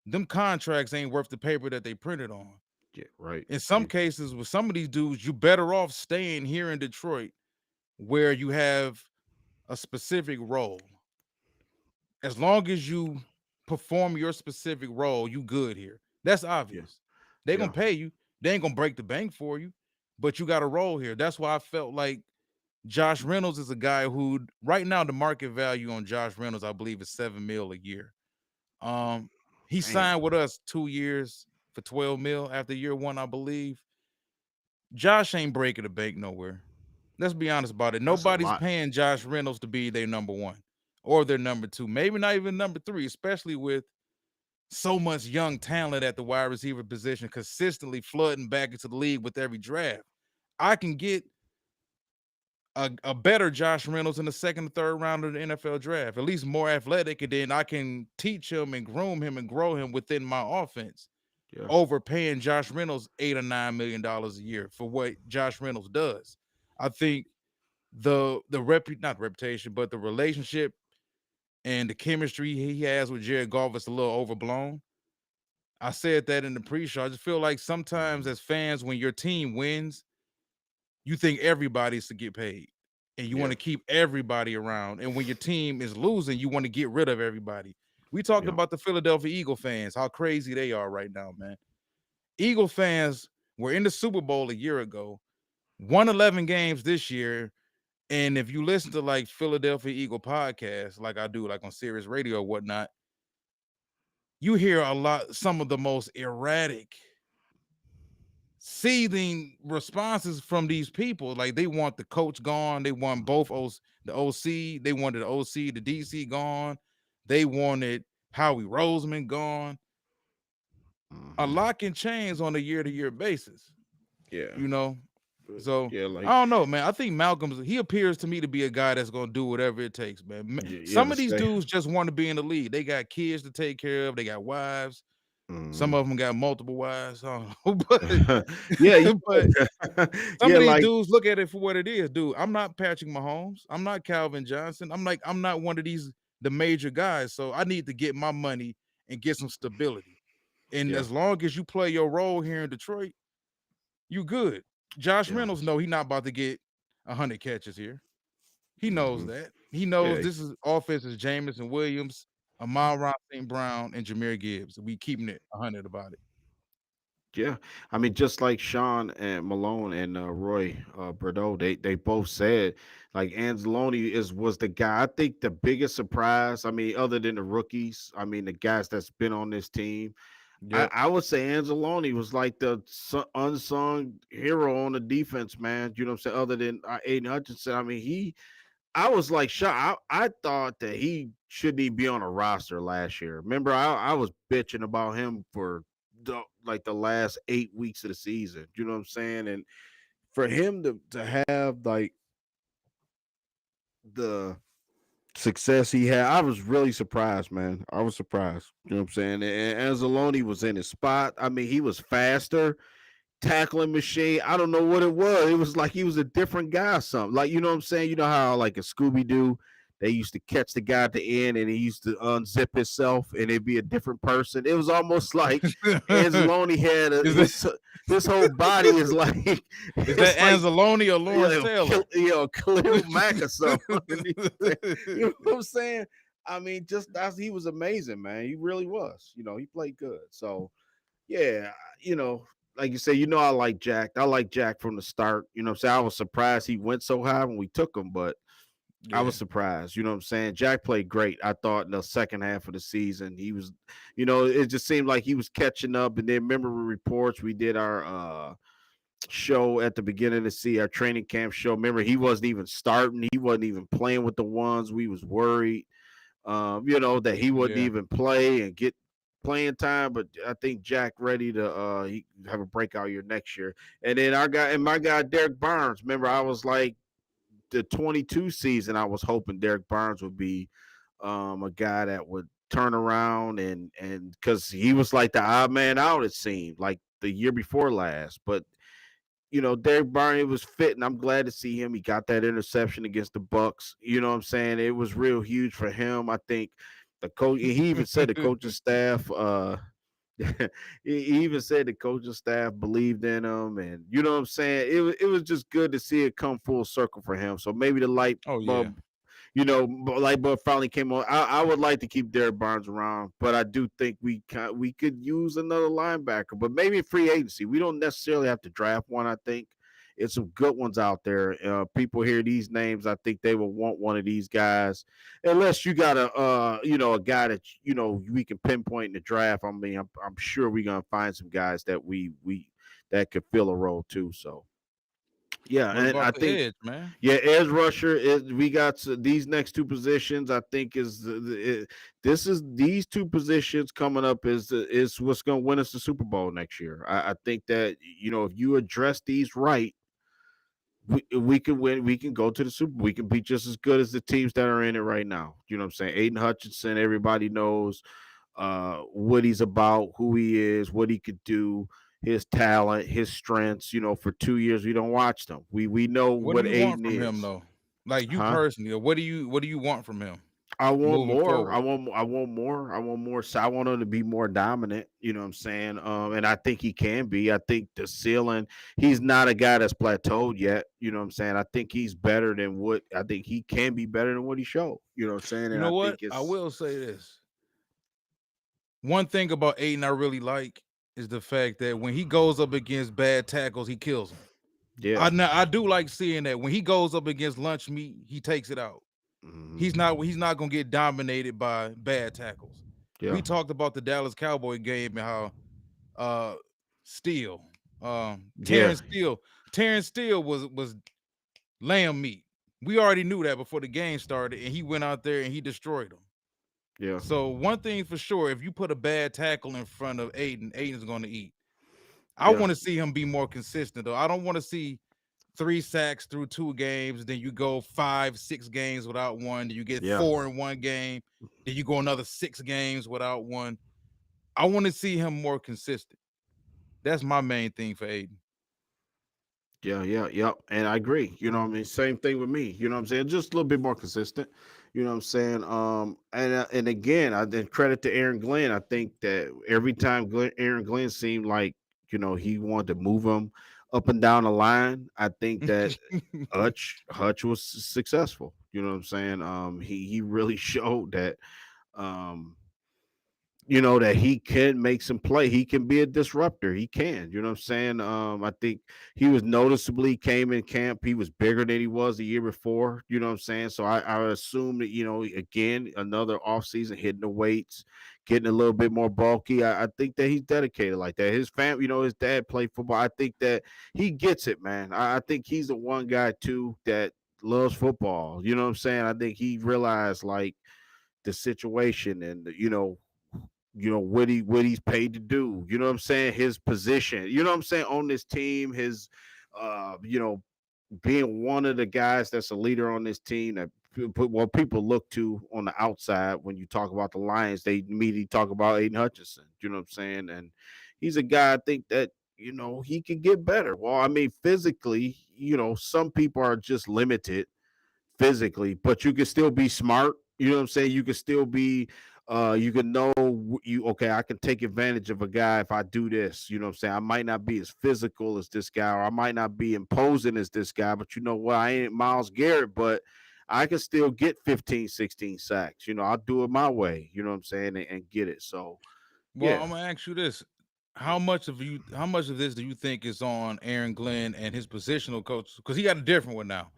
them contracts ain't worth the paper that they printed on. Yeah, right. In some Yeah, cases, with some of these dudes, you better off staying here in Detroit where you have a specific role. As long as you perform your specific role, you good here. That's yeah, obvious. They gonna yeah, pay you. They ain't gonna break the bank for you, but you got a role here. That's why I felt like Josh Reynolds is a guy who right now the market value on Josh Reynolds, I believe, is 7 mil a year. Um, he man, signed with us 2 years for 12 mil after year one, I believe. Josh ain't breaking the bank nowhere. Let's be honest about it. that's a Nobody's lot. paying Josh Reynolds to be their number one or their number two, maybe not even number three, especially with so much young talent at the wide receiver position consistently flooding back into the league with every draft. I can get a better Josh Reynolds in the second or third round of the NFL draft, at least more athletic, and then I can teach him and groom him and grow him within my offense Yeah, over paying Josh Reynolds $8 or $9 million a year for what Josh Reynolds does. I think the not reputation, but the relationship and the chemistry he has with Jared Goff is a little overblown. I said that in the pre-show. I just feel like sometimes as fans, when your team wins, you think everybody's to get paid and you want yeah, to keep everybody around. And when your team is losing, you want to get rid of everybody. We talked yeah. about the Philadelphia Eagle fans, how crazy they are right now, man. Eagle fans were in the Super Bowl a year ago, won 11 games this year. And if you listen to like Philadelphia Eagle podcasts, like I do, like on Sirius Radio or whatnot, you hear a lot, some of the most erratic, seething responses from these people. Like they want the coach gone. They want both the OC. They wanted the OC, the DC gone. They wanted Howie Roseman gone. A Hmm. lot can change on a year-to-year basis, Yeah, you know. but So yeah, I like don't know, man. I think Malcolm's he appears to me to be a guy that's gonna do whatever it takes, man. yeah, Some to of these stay. dudes just want to be in the league. They got kids to take care of, they got wives. Some Hmm. of them got multiple wives. I don't know, but Yeah, but some yeah, of these like dudes look at it for what it is, dude. I'm not Patrick Mahomes. I'm not Calvin Johnson. I'm not one of these the major guys. So I need to get my money and get some stability. And yeah, as long as you play your role here in Detroit, you good. Josh yeah, Reynolds know he not about to get 100 catches here. He knows hmm, that. He knows yeah, this is offense is Jameson Williams, Amon-Ra St. Brown, and Jameer Gibbs. We keeping it 100 about it. yeah. I mean, just like Sean and Malone and Roy Bordeaux, they both said like Anzalone is was the guy. I think the biggest surprise. I mean, other than the rookies, I mean the guys that's been on this team. Yep. I would say Anzalone was like the unsung hero on the defense, man. You know what I'm saying? Other than Aiden Hutchinson, I mean, I was like shocked. I thought that he shouldn't even be on a roster last year. Remember, I was bitching about him for like the last 8 weeks of the season. You know what I'm saying? And for him to have like the success he had, I was really surprised, man. I was surprised. You know what I'm saying? And Anzalone was in his spot. I mean, he was faster tackling machine. I don't know what it was. It was like he was a different guy or something. Like, you know what I'm saying? You know how like a Scooby Doo, they used to catch the guy at the end and he used to unzip himself and it'd be a different person. It was almost like Anzalone had is that his whole body is like is that it's like Anzalone or Lawrence Taylor? Khalil Mack or something. You know what I'm saying? I mean, just that's he was amazing, man. He really was. You know, he played good. So yeah, you know, like you say, you know, I like Jack. I like Jack from the start. You know what I'm saying? I was surprised he went so high when we took him, but I Yeah. was surprised. You know what I'm saying? Jack played great. I thought in the second half of the season, he was, you know, it just seemed like he was catching up. And then remember reports, we did our show at the beginning of the season, our training camp show. Remember, he wasn't even starting, he wasn't even playing with the ones. We was worried you know, that he wouldn't Yeah. even play and get playing time. But I think Jack ready to he have a breakout year next year. And then our guy and my guy Derek Barnes. Remember, I was like the 22 season. I was hoping Derek Barnes would be a guy that would turn around and because he was like the odd man out. It seemed like the year before last, but you know, Derek Barney was fit, and I'm glad to see him. He got that interception against the Bucks. You know what I'm saying? It was real huge for him. I think the coach. He even said the coaching staff. He even said the coaching staff believed in him, and you know what I'm saying. It was just good to see it come full circle for him. So maybe the light Oh yeah. bulb, light bulb finally came on. I would like to keep Derek Barnes around, but I do think we could use another linebacker, but maybe free agency. We don't necessarily have to draft one. I think it's some good ones out there. People hear these names. I think they will want one of these guys, unless you got a guy that we can pinpoint in the draft. I mean, I'm sure we're gonna find some guys that we that could fill a role too. So yeah, What and about I the think edge, man? yeah, edge rusher is we got these next two positions. I think this is these two positions coming up is what's going to win us the Super Bowl next year. I think that if you address these right, we can win. We can go to the Super Bowl. We can be just as good as the teams that are in it right now. You know what I'm saying? Aiden Hutchinson, everybody knows what he's about, who he is, what he could do, his talent, his strengths. For 2 years we don't watch them. We know What do what you want Aiden from him is, though? Like you huh? personally, or what do you want from him I want moving more. forward? I want more. I want more. So I want him to be more dominant. You know what I'm saying? And I think he can be. I think the ceiling. He's not a guy that's plateaued yet. You know what I'm saying? I think he's better than what I think he can be better than what he showed. You know what I'm saying? You And I know what? think I it's will say this. One thing about Aiden I really like is the fact that when he goes up against bad tackles, he kills them. yeah, I do like seeing that when he goes up against lunch meat, he takes it out. hmm He's not gonna get dominated by bad tackles. yeah, We talked about the Dallas Cowboy game and how uh Steele, yeah, Terrence Steele was lamb meat. We already knew that before the game started, and he went out there and he destroyed them. yeah, So one thing for sure, if you put a bad tackle in front of Aiden's going to eat. I yeah, want to see him be more consistent though. I don't want to see 3 sacks through 2 games, then you go 5, 6 games without one, then you get yeah. 4 in 1 game, then you go another 6 games without one. I want to see him more consistent. That's my main thing for Aiden. Yeah, yeah, yep. And I agree. You know what I mean? Same thing with me. You know what I'm saying? Just a little bit more consistent. You know what I'm saying? And again, I then credit to Aaron Glenn. I think that every time Aaron Glenn seemed like, he wanted to move him up and down the line, I think that Hutch was successful. You know what I'm saying? He really showed that um that he can make some play. He can be a disruptor. He can. You know what I'm saying? I think he was noticeably came in camp. He was bigger than he was the year before. You know what I'm saying? So I would assume that, again, another offseason hitting the weights, getting a little bit more bulky. I think that he's dedicated like that. His family, his dad played football. I think that he gets it, man. I think he's the one guy too that loves football. You know what I'm saying? I think he realized like the situation and what he's paid to do. You know what I'm saying? His position. You know what I'm saying on this team. His, uh, you know, being one of the guys that's a leader on this team that people look to on the outside when you talk about the Lions, they immediately talk about Aiden Hutchinson. You know what I'm saying? And he's a guy I think that he can get better. Well, I mean, physically, some people are just limited physically, but you can still be smart. You know what I'm saying? You can still be you can know you okay, I can take advantage of a guy if I do this. You know what I'm saying? I might not be as physical as this guy, or I might not be imposing as this guy, but you know what? I ain't Miles Garrett, but I can still get 15, 16 sacks. I'll do it my way, you know what I'm saying, and get it. So Well, yeah. I'm gonna ask you this: how much of this do you think is on Aaron Glenn and his positional coach? Because he got a different one now.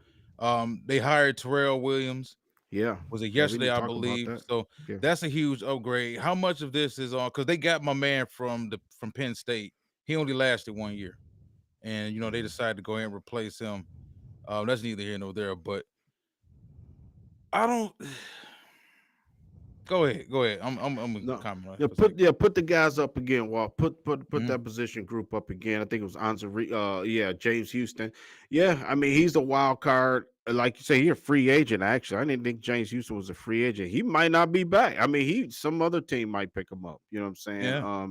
They hired Terrell Williams. Yeah. Was it Yeah, we yesterday? didn't I talk about believe. that. So Yeah. that's a huge upgrade. How much of this is on? Because they got my man from Penn State. He only lasted 1 year, and they decided to go ahead and replace him. That's neither here nor there. But I don't. Go ahead. Go ahead. I'm gonna No, comment on it yeah, for a second. put the guys up again. Well, put Mhm. that position group up again. I think it was yeah, James Houston. Yeah, I mean he's a wild card. Like you say, he's a free agent. Actually, I didn't think James Houston was a free agent. He might not be back. I mean, some other team might pick him up. You know what I'm saying? Yeah.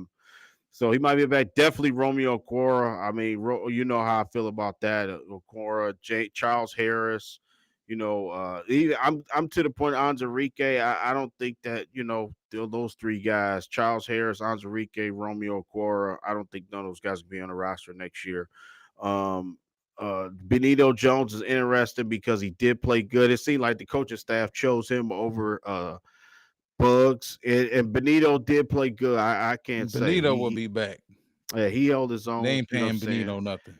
So he might be back. Definitely Romeo Cora. I mean, you know how I feel about that. Cora, Charles Harris. I'm to the point. Anzarike, I don't think that those three guys, Charles Harris, Anzarike, Romeo Quora. I don't think none of those guys will be on the roster next year. Um, Benito Jones is interesting because he did play good. It seemed like the coaching staff chose him over Bugs, and Benito did play good. I can't say Benito will be back. yeah, he held his They own. ain't You know what I'm paying saying? Benito nothing.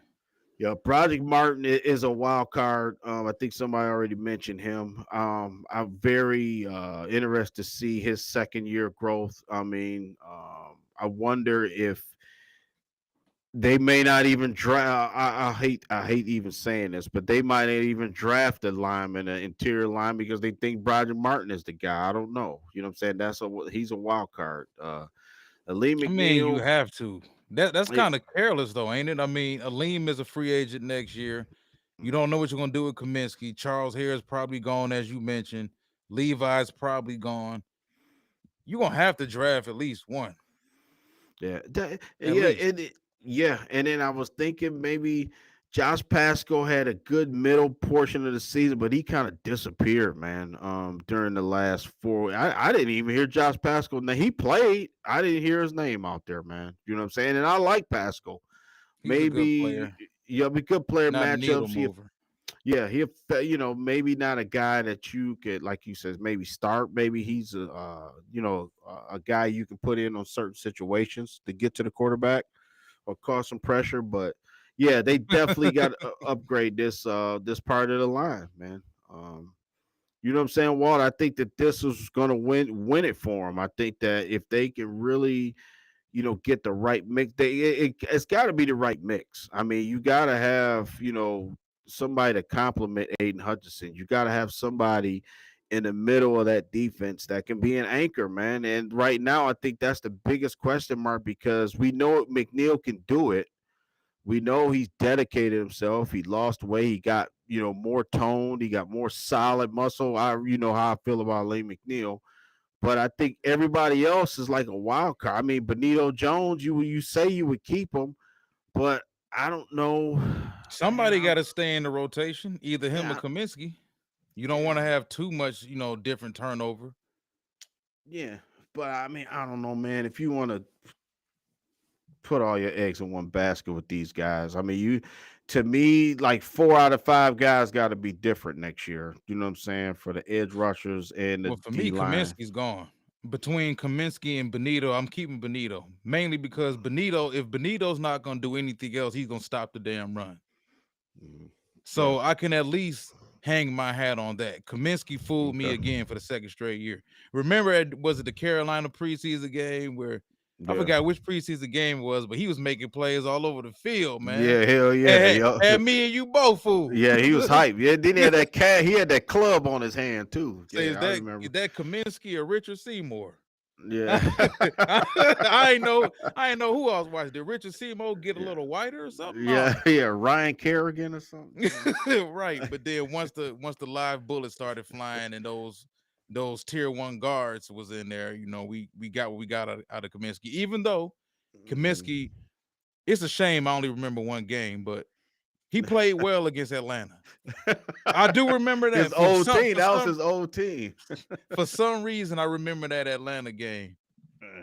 Yeah, Project Martin is a wild card. I think somebody already mentioned him. I'm very interested to see his second year growth. I mean, I wonder if they may not even draft. I hate even saying this, but they might not even draft a lineman, an interior line, because they think Project Martin is the guy. I don't know. You know what I'm saying? He's a wild card. Lee I mean, you McNeil. have to. That's eh, kind of careless, though, ain't it? I mean, Aleem is a free agent next year. You don't know what you're gonna do with Kaminsky. Charles Harris probably gone, as you mentioned. Levi's probably gone. You're gonna have to draft at least one, Yeah, at yeah, least. yeah. And then I was thinking maybe Josh Pascal had a good middle portion of the season, but he kind of disappeared, man. During the last four, I didn't even hear Josh Pascal. Now he played, I didn't hear his name out there, man. You know what I'm saying? And I like Pascal. He's a good Maybe player, yeah, be good player not a needle matchups. mover. Yeah, maybe not a guy that you could, like you said, maybe start. Maybe he's a guy you can put in on certain situations to get to the quarterback or cause some pressure. But yeah, they definitely got to upgrade this part of the line, man. You know what I'm saying, Walt? I think that this is going to win it for them. I think that if they can really get the right mix. It's got to be the right mix. I mean, you got to have somebody to complement Aiden Hutchinson. You got to have somebody in the middle of that defense that can be an anchor, man. And right now, I think that's the biggest question mark because we know McNeil can do it. We know he's dedicated himself. He lost weight. He got more toned. He got more solid muscle. You know how I feel about Lane McNeil, but I think everybody else is like a wild card. I mean, Benito Jones, you say you would keep him, but I don't know, man. Somebody got to stay in the rotation, either him or Yeah, Kaminsky. You don't want to yeah, have too much, different turnover. yeah. But I mean, I don't know, man. If you want to put all your eggs in one basket with these guys, I mean, to me, like 4 out of 5 guys got to be different next year. You know what I'm saying? For the edge rushers and the Well, for D me, line. Kaminsky's gone. Between Kaminsky and Benito, I'm keeping Benito mainly because Benito, if Benito's not gonna do anything else, he's gonna stop the damn run. Mhm. Yeah. So I can at least hang my hat on that. Kaminsky fooled me Okay. again for the second straight year. Remember, was it the Carolina preseason game where I Yeah. forgot which preseason game it was, but he was making plays all over the field, man. Yeah. Hell yeah. And Yo. had me and you both fooled. Yeah, he was hype. Yeah, then he had that cat. He had that club on his hand too. Say, Yeah, I remember. is that Kaminsky or Richard Seymour? Yeah, I ain't know who else watched. Did Richard Seymour get a yeah, little whiter or something? yeah, No. yeah. Ryan Kerrigan or something. Yeah. Right. But then once the live bullets started flying and those tier one guards was in there, we got what we got out of Kaminsky. Even though Mhm. Kaminsky, it's a shame I only remember one game, but he played well against Atlanta. I do remember His that for old some team. for That was some his old team. for some reason I remember that Atlanta game.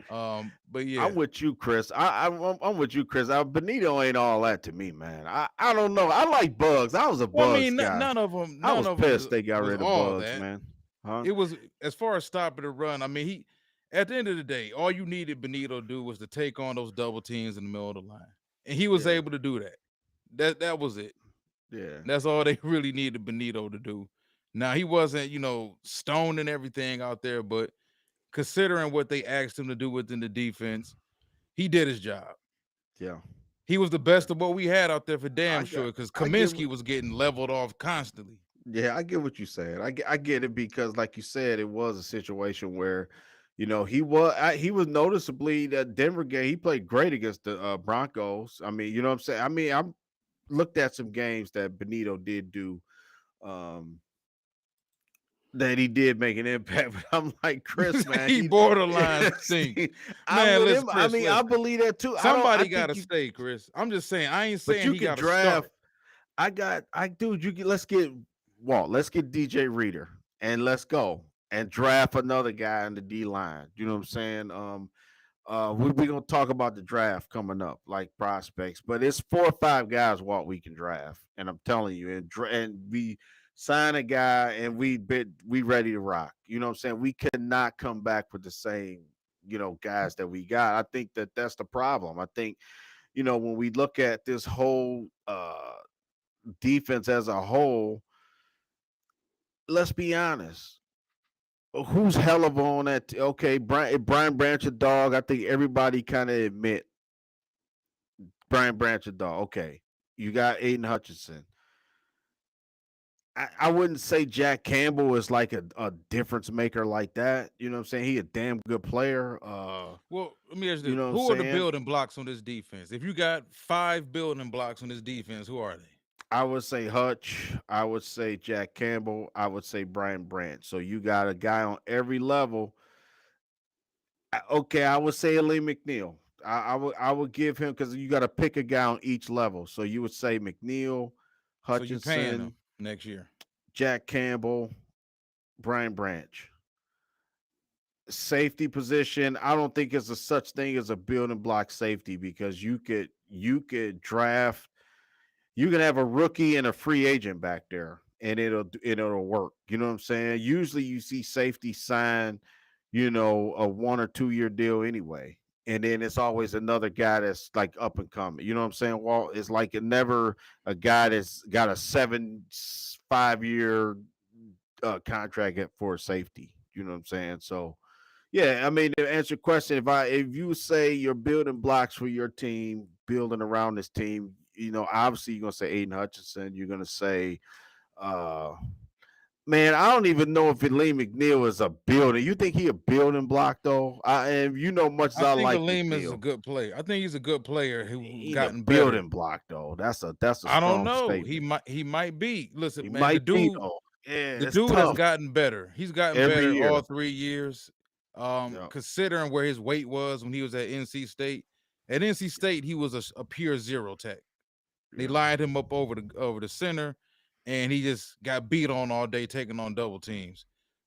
But I'm yeah. with you, Chris. I'm with you, Chris. Benito ain't all that to me, man. I don't know. I like Bugs. I was a Well, I Bugs mean, guy. none of them, I none was of them pissed they got was rid of all Bugs, that. man. Huh? It was as far as stopping the run. I mean, at the end of the day, all you needed Benito to do was to take on those double teams in the middle of the line, and he was Yeah, able to do that. That was it. yeah, That's all they really needed Benito to do. Now he wasn't, stoned and everything out there, but considering what they asked him to do within the defense, he did his job. yeah. He was the best of what we had out there for I damn got. sure, because I give. Kaminsky was getting leveled off constantly. Yeah, I get what you're saying. I get it because, like you said, it was a situation where, he was noticeably that Denver game. He played great against the Broncos. I mean, you know what I'm saying. I mean, I looked at some games that Benito did do, um, that he did make an impact. But I'm like Chris, man. He borderline stink. I'm Man, with listen, him. I Chris, mean, I listen. believe that too. I don't. I Somebody think gotta you, stay, Chris. I'm just saying, I ain't but saying you he can gotta draft. start. I got. I dude. Let's get Walt, let's get DJ Reader and let's go and draft another guy in the D line. You know what I'm saying? We're gonna talk about the draft coming up, like prospects, but it's 4 or 5 guys what we can draft, and I'm telling you, and we sign a guy and we ready to rock. You know what I'm saying? We cannot come back with the same guys that we got. I think that that's the problem. I think when we look at this whole defense as a whole, let's be honest. Who's hell of on that? Okay, Brian Branch a dog. I think everybody kind of admit Brian Branch a dog. Okay, you got Aiden Hutchinson. I wouldn't say Jack Campbell is like a difference maker like that. You know what I'm saying? He a damn good player. Well, let me ask you You this. know what I'm Who are the saying? building blocks on this defense? If you got 5 building blocks on this defense, who are they? I would say Hutch. I would say Jack Campbell. I would say Brian Branch. So you got a guy on every level. Okay, I would say Lee McNeil. I would give him because you got to pick a guy on each level. So you would say McNeil, So you paying them Hutchinson, next year. Jack Campbell, Brian Branch. Safety position, I don't think it's a such thing as a building block safety because you could draft, you can have a rookie and a free agent back there and it'll work. You know what I'm saying? Usually you see safety sign, a 1 or 2 year deal anyway. And then it's always another guy that's like up and coming. You know what I'm saying? Well, it's like it never a guy that's got a 5 year contract for a safety. You know what I'm saying? So yeah, I mean to answer your question, if you say you're building blocks for your team, building around this team, obviously you're gonna say Aiden Hutchinson. You're gonna say, uh, man, I don't even know if Lee McNeil is a building. You think he a building block though? And much as I I think like Aleem is a McNeil, good player. I think he's a good player who's he ain't a gotten better. building block though. That's a I don't strong know. He statement. might he might be. He Listen, man, the might be dude though. Yeah, the it's dude has tough gotten better. He's gotten every better year. all 3 years. Yeah, Considering where his weight was when he was at NC State. At NC State, he was a pure zero tech. They yeah. lined him up over the center, and he just got beat on all day, taking on double teams.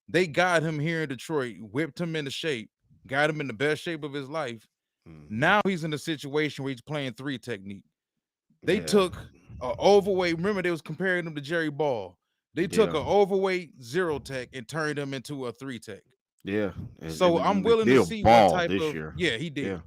They got him here in Detroit, whipped him into shape, got him in the best shape of his life. Hmm. Now he's in a situation where he's playing three technique. They Yeah, took a overweight. Remember, they was comparing him to Jerry Ball. They took yeah, an overweight zero tech and turned him into a three tech. yeah. So I'm And willing to McNeil see what ball type this of, year. yeah, he Yeah. did.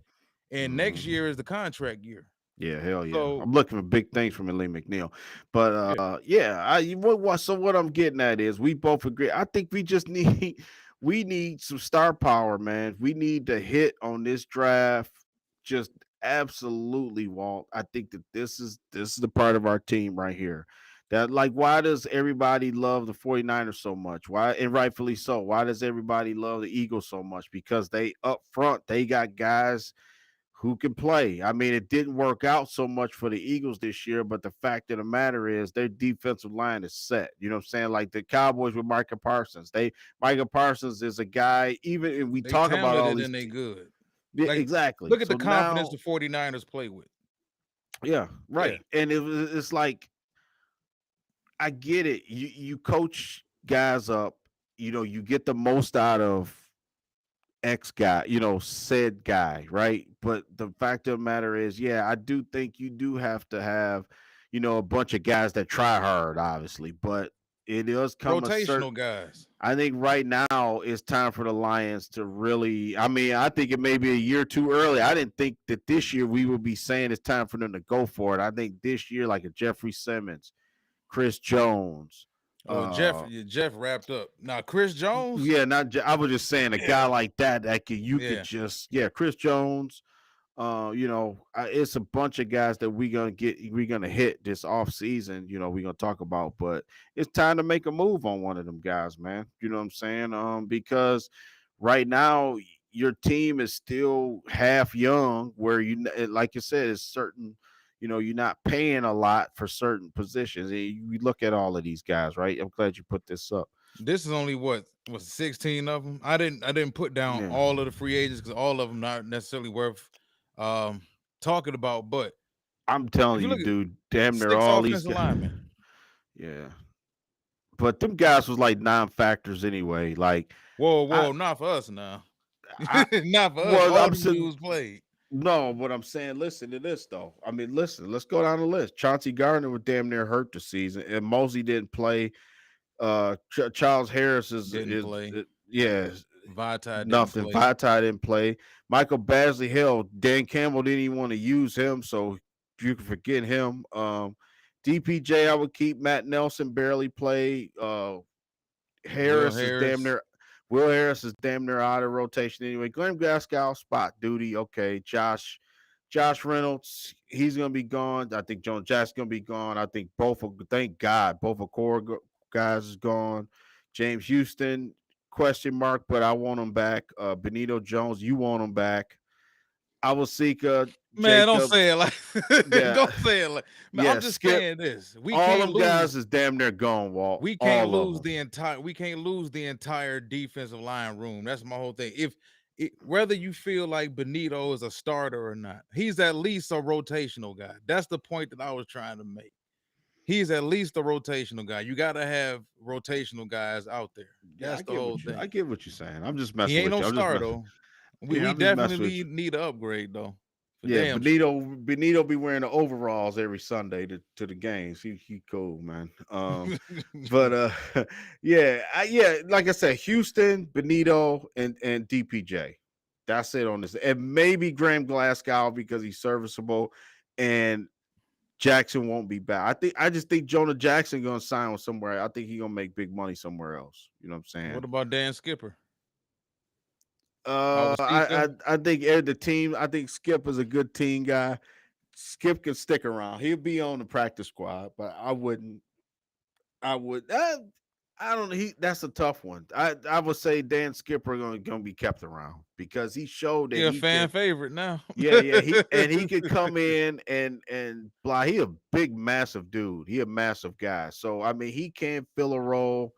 And next Hmm. year is the contract year. Yeah, hell yeah. So I'm looking for big things from Lee McNeil. But yeah, yeah, what I'm getting at is we both agree. I think we just need we need some star power, man. We need to hit on this draft. Just absolutely, Walt. I think that this is the part of our team right here. That like why does everybody love the 49ers so much? Why and rightfully so. Why does everybody love the Eagles so much? Because they up front, they got guys who can play. I mean, it didn't work out so much for the Eagles this year, but the fact of the matter is their defensive line is set. You know what I'm saying? Like the Cowboys with Micah Parsons. Micah Parsons is a guy, even if we they talk about all talented these and they good. yeah, Like, exactly. look at So the confidence now, the 49ers play with. yeah, Yeah. right. And it's like I get it. You coach guys up, you get the most out of X guy, said guy, right? But the fact of the matter is, yeah, I do think you do have to have, a bunch of guys that try hard, obviously, but it does come a certain. Rotational guys. I think right now it's time for the Lions to really. I mean, I think it may be a year too early. I didn't think that this year we would be saying it's time for them to go for it. I think this year, like a Jeffrey Simmons, Chris Jones, Oh, uh, Jeff wrapped up. Now Chris Jones, yeah, not. I was just saying a guy yeah, like that you could yeah. just Chris Jones. It's a bunch of guys that we're gonna hit this off season. We're gonna talk about, but it's time to make a move on one of them guys, man. You know what I'm saying? Because right now your team is still half young, where like you said, it's certain. You're not paying a lot for certain positions. We look at all of these guys, right? I'm glad you put this up. This is only what was 16 of them. I didn't put down Yeah, all of the free agents because all of them not necessarily worth um talking about. But I'm if telling you you, look at dude, damn near six all these offensive guys. linemen, Yeah, but them guys was like non-factors anyway. Like Whoa, I, whoa, not for us now. I, Not for us. well, All I'm them saying dudes played. no. What I'm saying, listen to this though. I mean, listen. Let's go down the list. Chauncey Gardner was damn near hurt this season, and Mosley didn't play. Charles Harris Didn't play. yeah, Vitae didn't nothing. play. Vitae didn't play. Michael Basley, hell, Dan Campbell didn't even want to use him, so you can forget him. DPJ, I would keep. Matt Nelson barely played. Will Harris is damn Harris. near. Will Harris is damn near out of rotation anyway. Glenn Glasgow spot duty. Okay, Josh Reynolds, he's gonna be gone. I think Jones Jack's gonna be gone. I think both of thank God both of core guys is gone. James Houston question mark, but I want him back. Benito Jones, you want him back. Awosika, Man, don't Jacobs, say it like yeah, don't say it like man, I'm yeah. just Skip. saying this. All them guys is damn near gone. Walt, all of them. We can't lose the entire defensive line room. That's my whole thing. If whether you feel like Benito is a starter or not, he's at least a rotational guy. That's the point that I was trying to make. He's at least a rotational guy. You got to have rotational guys out there. Yeah, That's I the get whole what you. I thing. get what you're saying. I'm just He messing ain't with no you. I'm just star messing. though. Yeah, We I'm just messing definitely with you. need an upgrade though. For Yeah, damn sure. Benito be wearing the overalls every Sunday to the games. He cool, man. But yeah, like I said, Houston, Benito, and DPJ. That's it on this, and maybe Graham Glasgow because he's serviceable, and Jackson won't be back. I just think Jonah Jackson gonna sign with somewhere. I think he gonna make big money somewhere else. You know what I'm saying? What about Dan Skipper? I Awasika? think the team. I think Skip is a good team guy. Skip can stick around. He'll be on the practice squad, but I wouldn't. I would. I don't know. That's a tough one. I would say Dan Skipper gonna be kept around because he showed He that a he fan can. favorite now. Yeah. He could come in and blah. He a big, massive dude. He a massive guy. So I mean, he can fill a role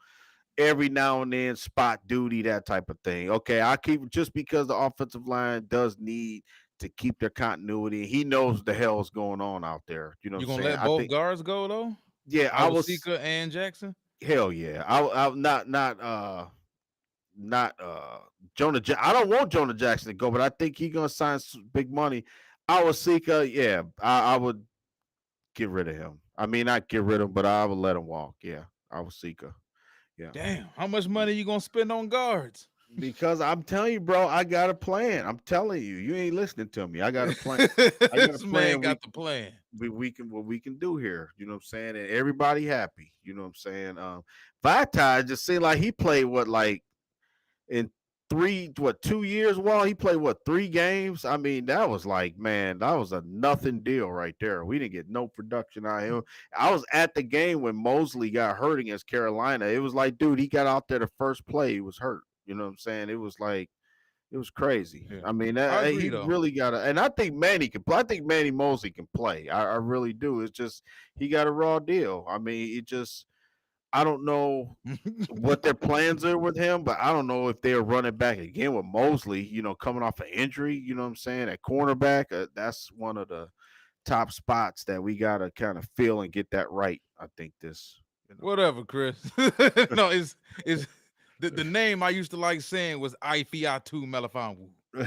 every now and then, spot duty, that type of thing. Okay, I keep just because the offensive line does need to keep their continuity. He knows the hell's going on out there. You know what You I'm gonna saying? let I both think, guards go though? yeah, I was Awasika and Jackson? hell yeah. I not I don't want Jonah Jackson to go, but I think he gonna sign some big money. Awasika, yeah, I would get rid of him. I mean, not get rid of him, but I would let him walk. Yeah, Awasika. Yeah. Damn, how much money you gonna spend on guards? Because I'm telling you, bro, I got a plan. I'm telling you, you ain't listening to me. I got a plan. I got a This man plan. got the plan. We can what we can do here. You know what I'm saying? And everybody happy. You know what I'm saying? Vitae just seemed like he played what like in 2 years. Well, he played what 3 games. I mean, that was like man, that was a nothing deal right there. We didn't get no production out of him. I was at the game when Mosley got hurt against Carolina. It was like, dude, he got out there the first play, he was hurt. You know what I'm saying? It was like it was crazy. Yeah, I mean, I agree he though. really got to, and I think Manny can play. I think Manny Mosley can play. I really do. It's just he got a raw deal. I mean, it just I don't know what their plans are with him, but I don't know if they're running back again with Mosley. You know, coming off an injury. You know what I'm saying? At cornerback, that's one of the top spots that we got to kind of fill and get that right. I think this. You Whatever, Chris. No, it's the name I used to like saying was Ifiatu Melifonwu. know.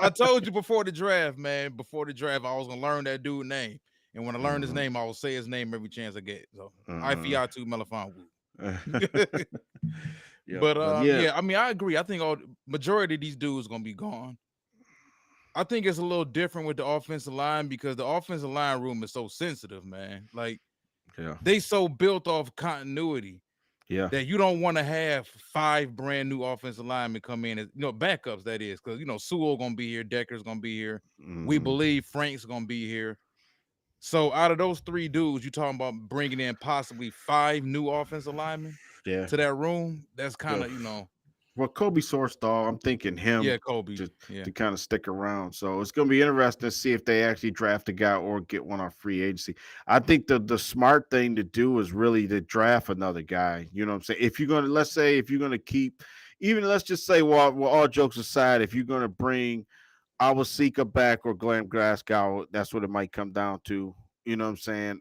I told you before the draft, man. Before the draft, I was gonna learn that dude name, and when I learned his Mhm, name, I will say his name every chance I get. So mhm. Ifiatu Melifonwu. Yep, But but yeah, yeah, I mean, I agree. I think all majority of these dudes gonna be gone. I think it's a little different with the offensive line because the offensive line room is so sensitive, man. Like yeah, they so built off continuity yeah. that you don't want to have 5 brand new offensive linemen come in as backups. That is because Sewell gonna be here, Decker's gonna be here. We Mhm. believe Frank's gonna be here. So out of those 3 dudes, you talking about bringing in possibly 5 new offensive linemen Yeah. to that room. That's kind Well, of well, Kobe Sourcedall, I'm thinking him yeah, Kobe. to Yeah, kind of stick around. So it's going to be interesting to see if they actually draft a guy or get one on free agency. I think the smart thing to do is really to draft another guy. You know what I'm saying? If you're going to, let's say, if you're going to keep, even let's just say, well, all jokes aside, if you're going to bring Awasika back or Glenn Glasgow, that's what it might come down to. You know what I'm saying?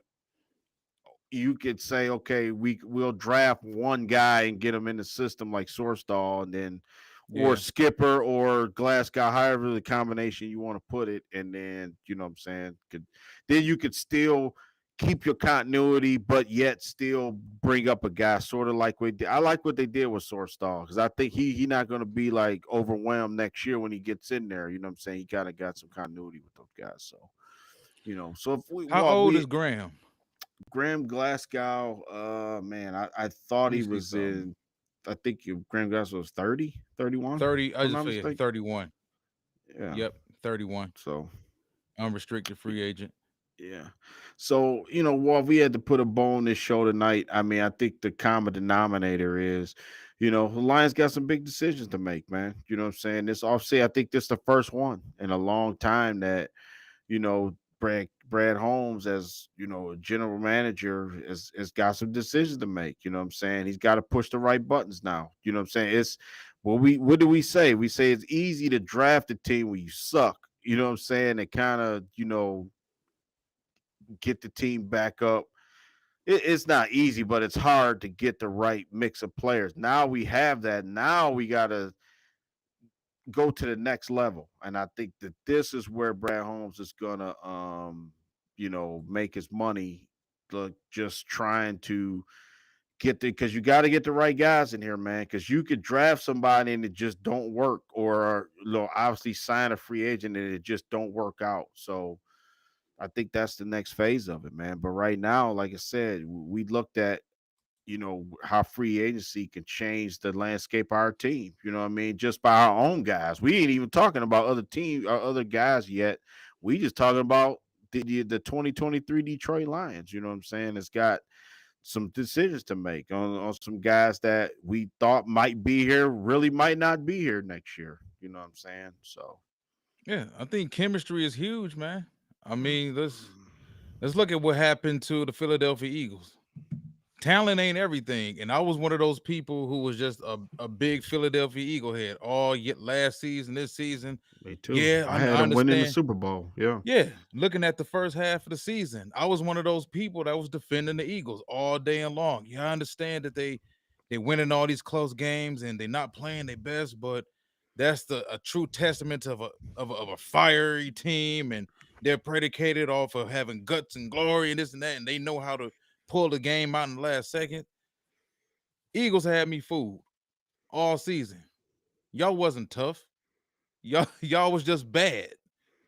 you could say, okay, we'll draft one guy and get him in the system like Sourcedall, and then or Yeah. Skipper or Glasgow, however the combination you want to put it, and then you know what I'm saying. Then you could still keep your continuity, but yet still bring up a guy, sort of like we did. I like what they did with Sourcedall because I think he not going to be like overwhelmed next year when he gets in there. You know what I'm saying? He kind of got some continuity with those guys, so. So if we How well old we is Graham? Graham Glasgow, man, I thought Let me he see was something. in. I think Graham Glasgow was 30, 31, 30. if I I'm just not figured mistaken. 31. Yeah. Yep, 31. So Unrestricted y- free agent. yeah. So while we had to put a bow on this show tonight, I mean, I think the common denominator is, the Lions got some big decisions to make, man. You know what I'm saying? This offseason, I think this is the first one in a long time that Brad Holmes, as a general manager, has got some decisions to make. You know what I'm saying? He's got to push the right buttons now. You know what I'm saying? It's what do we say? We say it's easy to draft a team when you suck. You know what I'm saying? And kind of, get the team back up. It's not easy, but it's hard to get the right mix of players. Now we have that. Now we gotta go to the next level. And I think that this is where Brad Holmes is gonna make his money, just trying to get the because you got to get the right guys in here, man. Because you could draft somebody and it just don't work, or obviously sign a free agent and it just don't work out. So I think that's the next phase of it, man. But right now, like I said, we looked at how free agency can change the landscape of our team. You know what I mean? Just by our own guys. We ain't even talking about other teams or other guys yet. We just talking about the 2023 Detroit Lions. You know what I'm saying? It's got some decisions to make on some guys that we thought might be here, really might not be here next year. You know what I'm saying? So Yeah, I think chemistry is huge, man. I mean, let's look at what happened to the Philadelphia Eagles. Talent ain't everything, and I was one of those people who was just a big Philadelphia Eagle head all last season, this season. me too. Yeah, I had I them winning the understand. Super Bowl. Yeah. Yeah, looking at the first half of the season, I was one of those people that was defending the Eagles all day and long. Yeah, I understand that they winning all these close games and they're not playing their best, but that's a true testament of a fiery team, and they're predicated off of having guts and glory and this and that, and they know how to pull the game out in the last second. Eagles had me fooled all season. Y'all wasn't tough. Y'all was just bad,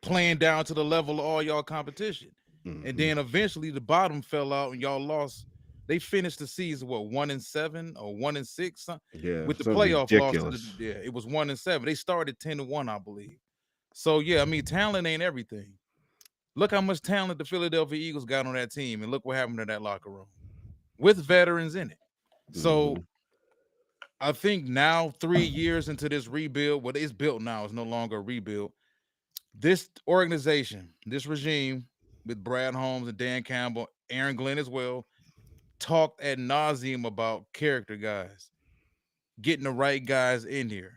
playing down to the level of all y'all competition. And Hmm. then eventually the bottom fell out and y'all lost. They finished the season what 1-7 or 1-6 Yeah. with the Something playoff loss to the ridiculous. yeah, it was 1-7. They started 10-1, I believe. So yeah, I mean talent ain't everything. Look how much talent the Philadelphia Eagles got on that team, and look what happened to that locker room with veterans in it. So Hmm. I think now 3 years into this rebuild, what is built now is no longer a rebuild. This organization, this regime with Brad Holmes and Dan Campbell, Aaron Glenn as well, talked ad nauseum about character guys, getting the right guys in here.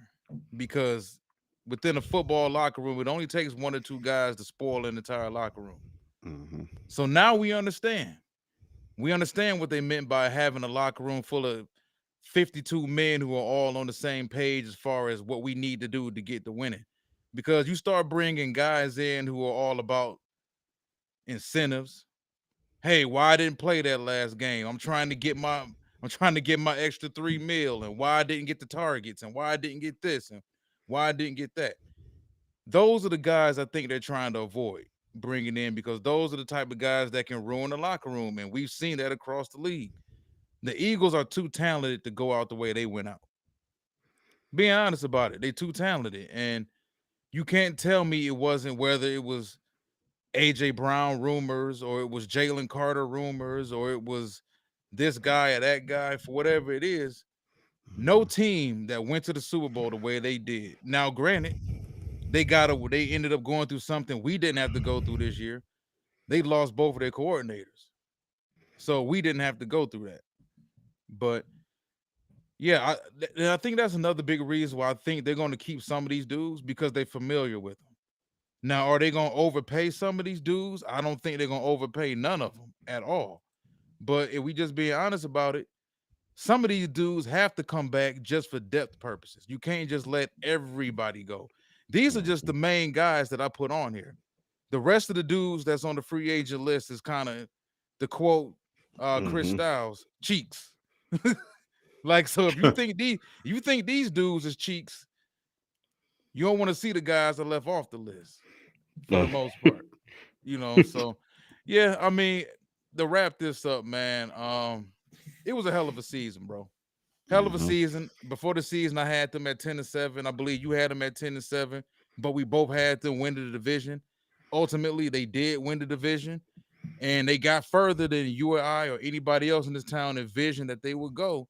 Because within a football locker room, it only takes one or two guys to spoil an entire locker room. Hmm. So now we understand. We understand what they meant by having a locker room full of 52 men who are all on the same page as far as what we need to do to get the winning. Because you start bringing guys in who are all about incentives. Hey, why I didn't play that last game? I'm trying to get my extra 3 mil, and why I didn't get the targets, and why I didn't get this, and why I didn't get that. Those are the guys I think they're trying to avoid bringing in, because those are the type of guys that can ruin the locker room, and we've seen that across the league. The Eagles are too talented to go out the way they went out. Being honest about it, they too talented, and you can't tell me it wasn't, whether it was AJ Brown rumors or it was Jalen Carter rumors or it was this guy or that guy, for whatever it is. No Hmm. team that went to the Super Bowl the way they did. Now, granted, they ended up going through something we didn't have to go through this year. They lost both of their coordinators. So we didn't have to go through that. But yeah, I think that's another big reason why I think they're going to keep some of these dudes, because they're familiar with them. Now, are they going to overpay some of these dudes? I don't think they're going to overpay none of them at all. But if we just being honest about it, some of these dudes have to come back just for depth purposes. You can't just let everybody go. These are just the Mhm. main guys that I put on here. The rest of the dudes that's on the free agent list is kind of, the quote Chris Mhm. Styles, cheeks. Like, so if you think these dudes is cheeks, you don't want to see the guys that left off the list for the Uh, most part. So yeah, I mean, to wrap this up, man, it was a hell of a season, bro. Hell of a mhm. season. Before the season, I had them at 10-7. I believe you had them at 10-7, but we both had them win the division. Ultimately, they did win the division, and they got further than you or I or anybody else in this town envisioned that they would go.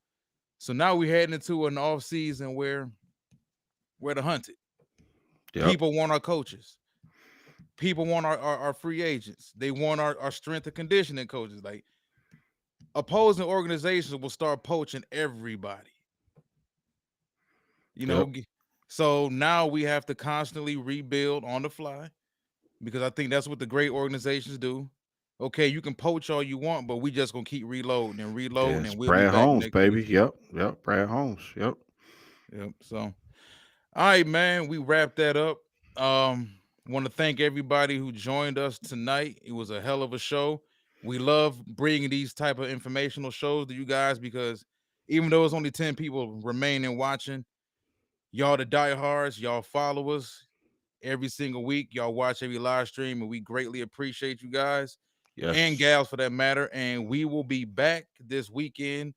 So now we're heading into an off season where we're the hunted. Yep. People want our coaches. People want our free agents. They want our strength and conditioning coaches. Like, opposing organizations will start poaching everybody. You know, Yep. so now we have to constantly rebuild on the fly because I think that's what the great organizations do. Okay, you can poach all you want, but we just gonna keep reloading, Yes. and we'll be Brad back Holmes, next baby. season. Yep. Yep. Brad Holmes. Yep. Yep. So, all right, man, we wrapped that up. Want to thank everybody who joined us tonight. It was a hell of a show. We love bringing these type of informational shows to you guys because even though it's only 10 people remaining watching, y'all the diehards, y'all follow us every single week. Y'all watch every live stream, and we greatly appreciate you guys and Yes. gals for that matter. And we will be back this weekend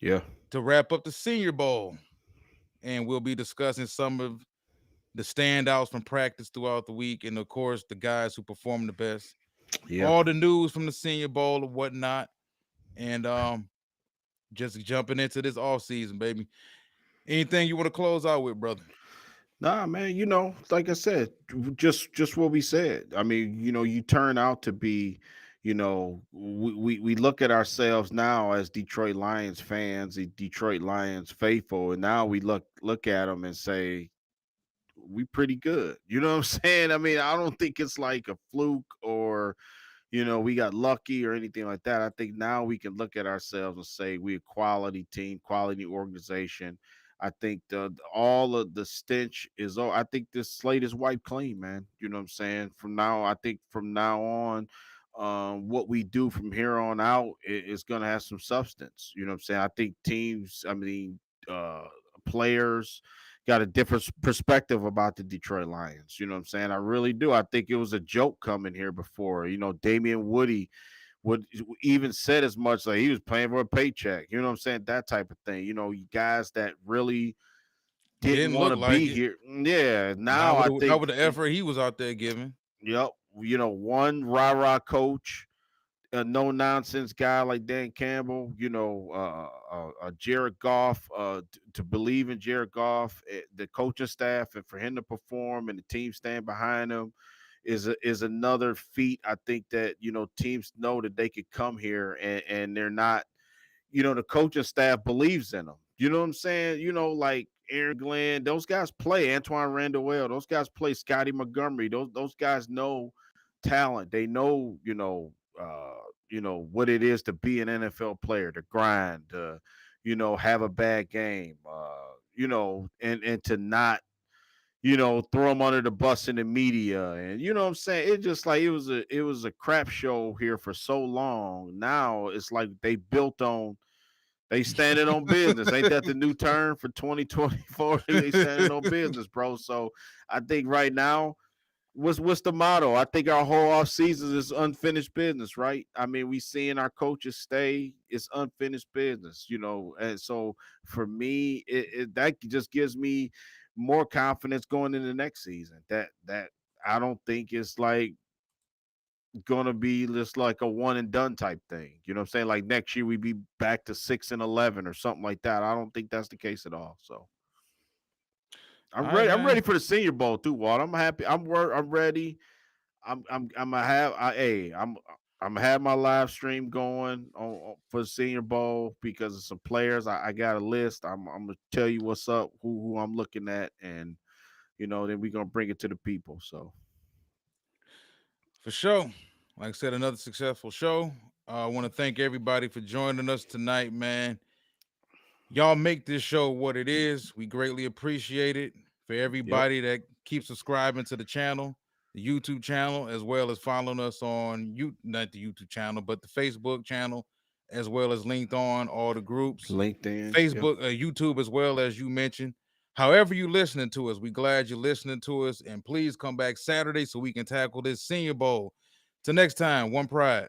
Yeah. to wrap up the Senior Bowl, and we'll be discussing some of the standouts from practice throughout the week, and of course, the guys who perform the best. Yeah. All the news from the Senior Bowl and whatnot, and just jumping into this off season, baby. Anything you want to close out with, brother? Nah, man, like I said, just what we said. I mean, you turn out to be, we look at ourselves now as Detroit Lions fans, the Detroit Lions faithful, and now we look at them and say we pretty good. You know what I'm saying? I mean, I don't think it's like a fluke or we got lucky or anything like that. I think now we can look at ourselves and say we're a quality team, quality organization. I think all of the stench is. Oh, I think this slate is wiped clean, man. You know what I'm saying? I think from now on, what we do from here on out is going to have some substance. You know what I'm saying? I think teams. I mean, players got a different perspective about the Detroit Lions. You know what I'm saying? I really do. I think it was a joke coming here before. Damian Woody would even said as much like he was playing for a paycheck. You know what I'm saying? That type of thing. You guys that really didn't Didn't want look to like be it. here. Yeah. Not Now with I the, not think, with the effort he was out there giving. yep. One rah rah coach, a no nonsense guy like Dan Campbell, Jared Goff, to believe in Jared Goff, the coaching staff, and for him to perform and the team stand behind him is another feat. I think that teams know that they could come here and they're not. The coaching staff believes in them. You know what I'm saying? Like Aaron Glenn, those guys play Antoine Randall, those guys play Scotty Montgomery. Those guys know talent. They know, what it is to be an NFL player, to grind, to, have a bad game, and to not, throw them under the bus in the media. And you know what I'm saying? It just like it was a crap show here for so long. Now it's like they standing on business. Ain't that the new term for 2024? They standing on business, bro. So I think right now, what's the motto? I think our whole off season is unfinished business, right? I mean, we seeing our coaches stay. It's unfinished business, And so for me, that just gives me more confidence going into the next season. That I don't think it's like gonna be just like a one and done type thing. You know what I'm saying? Like next year we be back to 6-11 or something like that. I don't think that's the case at all. So I'm All right, ready. I'm ready man. for the Senior Bowl too, Walt. I'm happy. I'm ready. I'm gonna have. I'm gonna have my live stream going for the Senior Bowl because of some players. I got a list. I'm gonna tell you what's up, who I'm looking at, and then we're gonna bring it to the people. So For sure. Like I said, another successful show. I want to thank everybody for joining us tonight, man. Y'all make this show what it is. We greatly appreciate it. For Yep. everybody that keeps subscribing to the channel, the YouTube channel, as well as following us on not the YouTube channel, but the Facebook channel, as well as linked on all the groups, LinkedIn. Yep. Facebook, YouTube, as well as you mentioned. However you listening to us, we glad you're listening to us, and please come back Saturday so we can tackle this Senior Bowl. Till next time, one pride.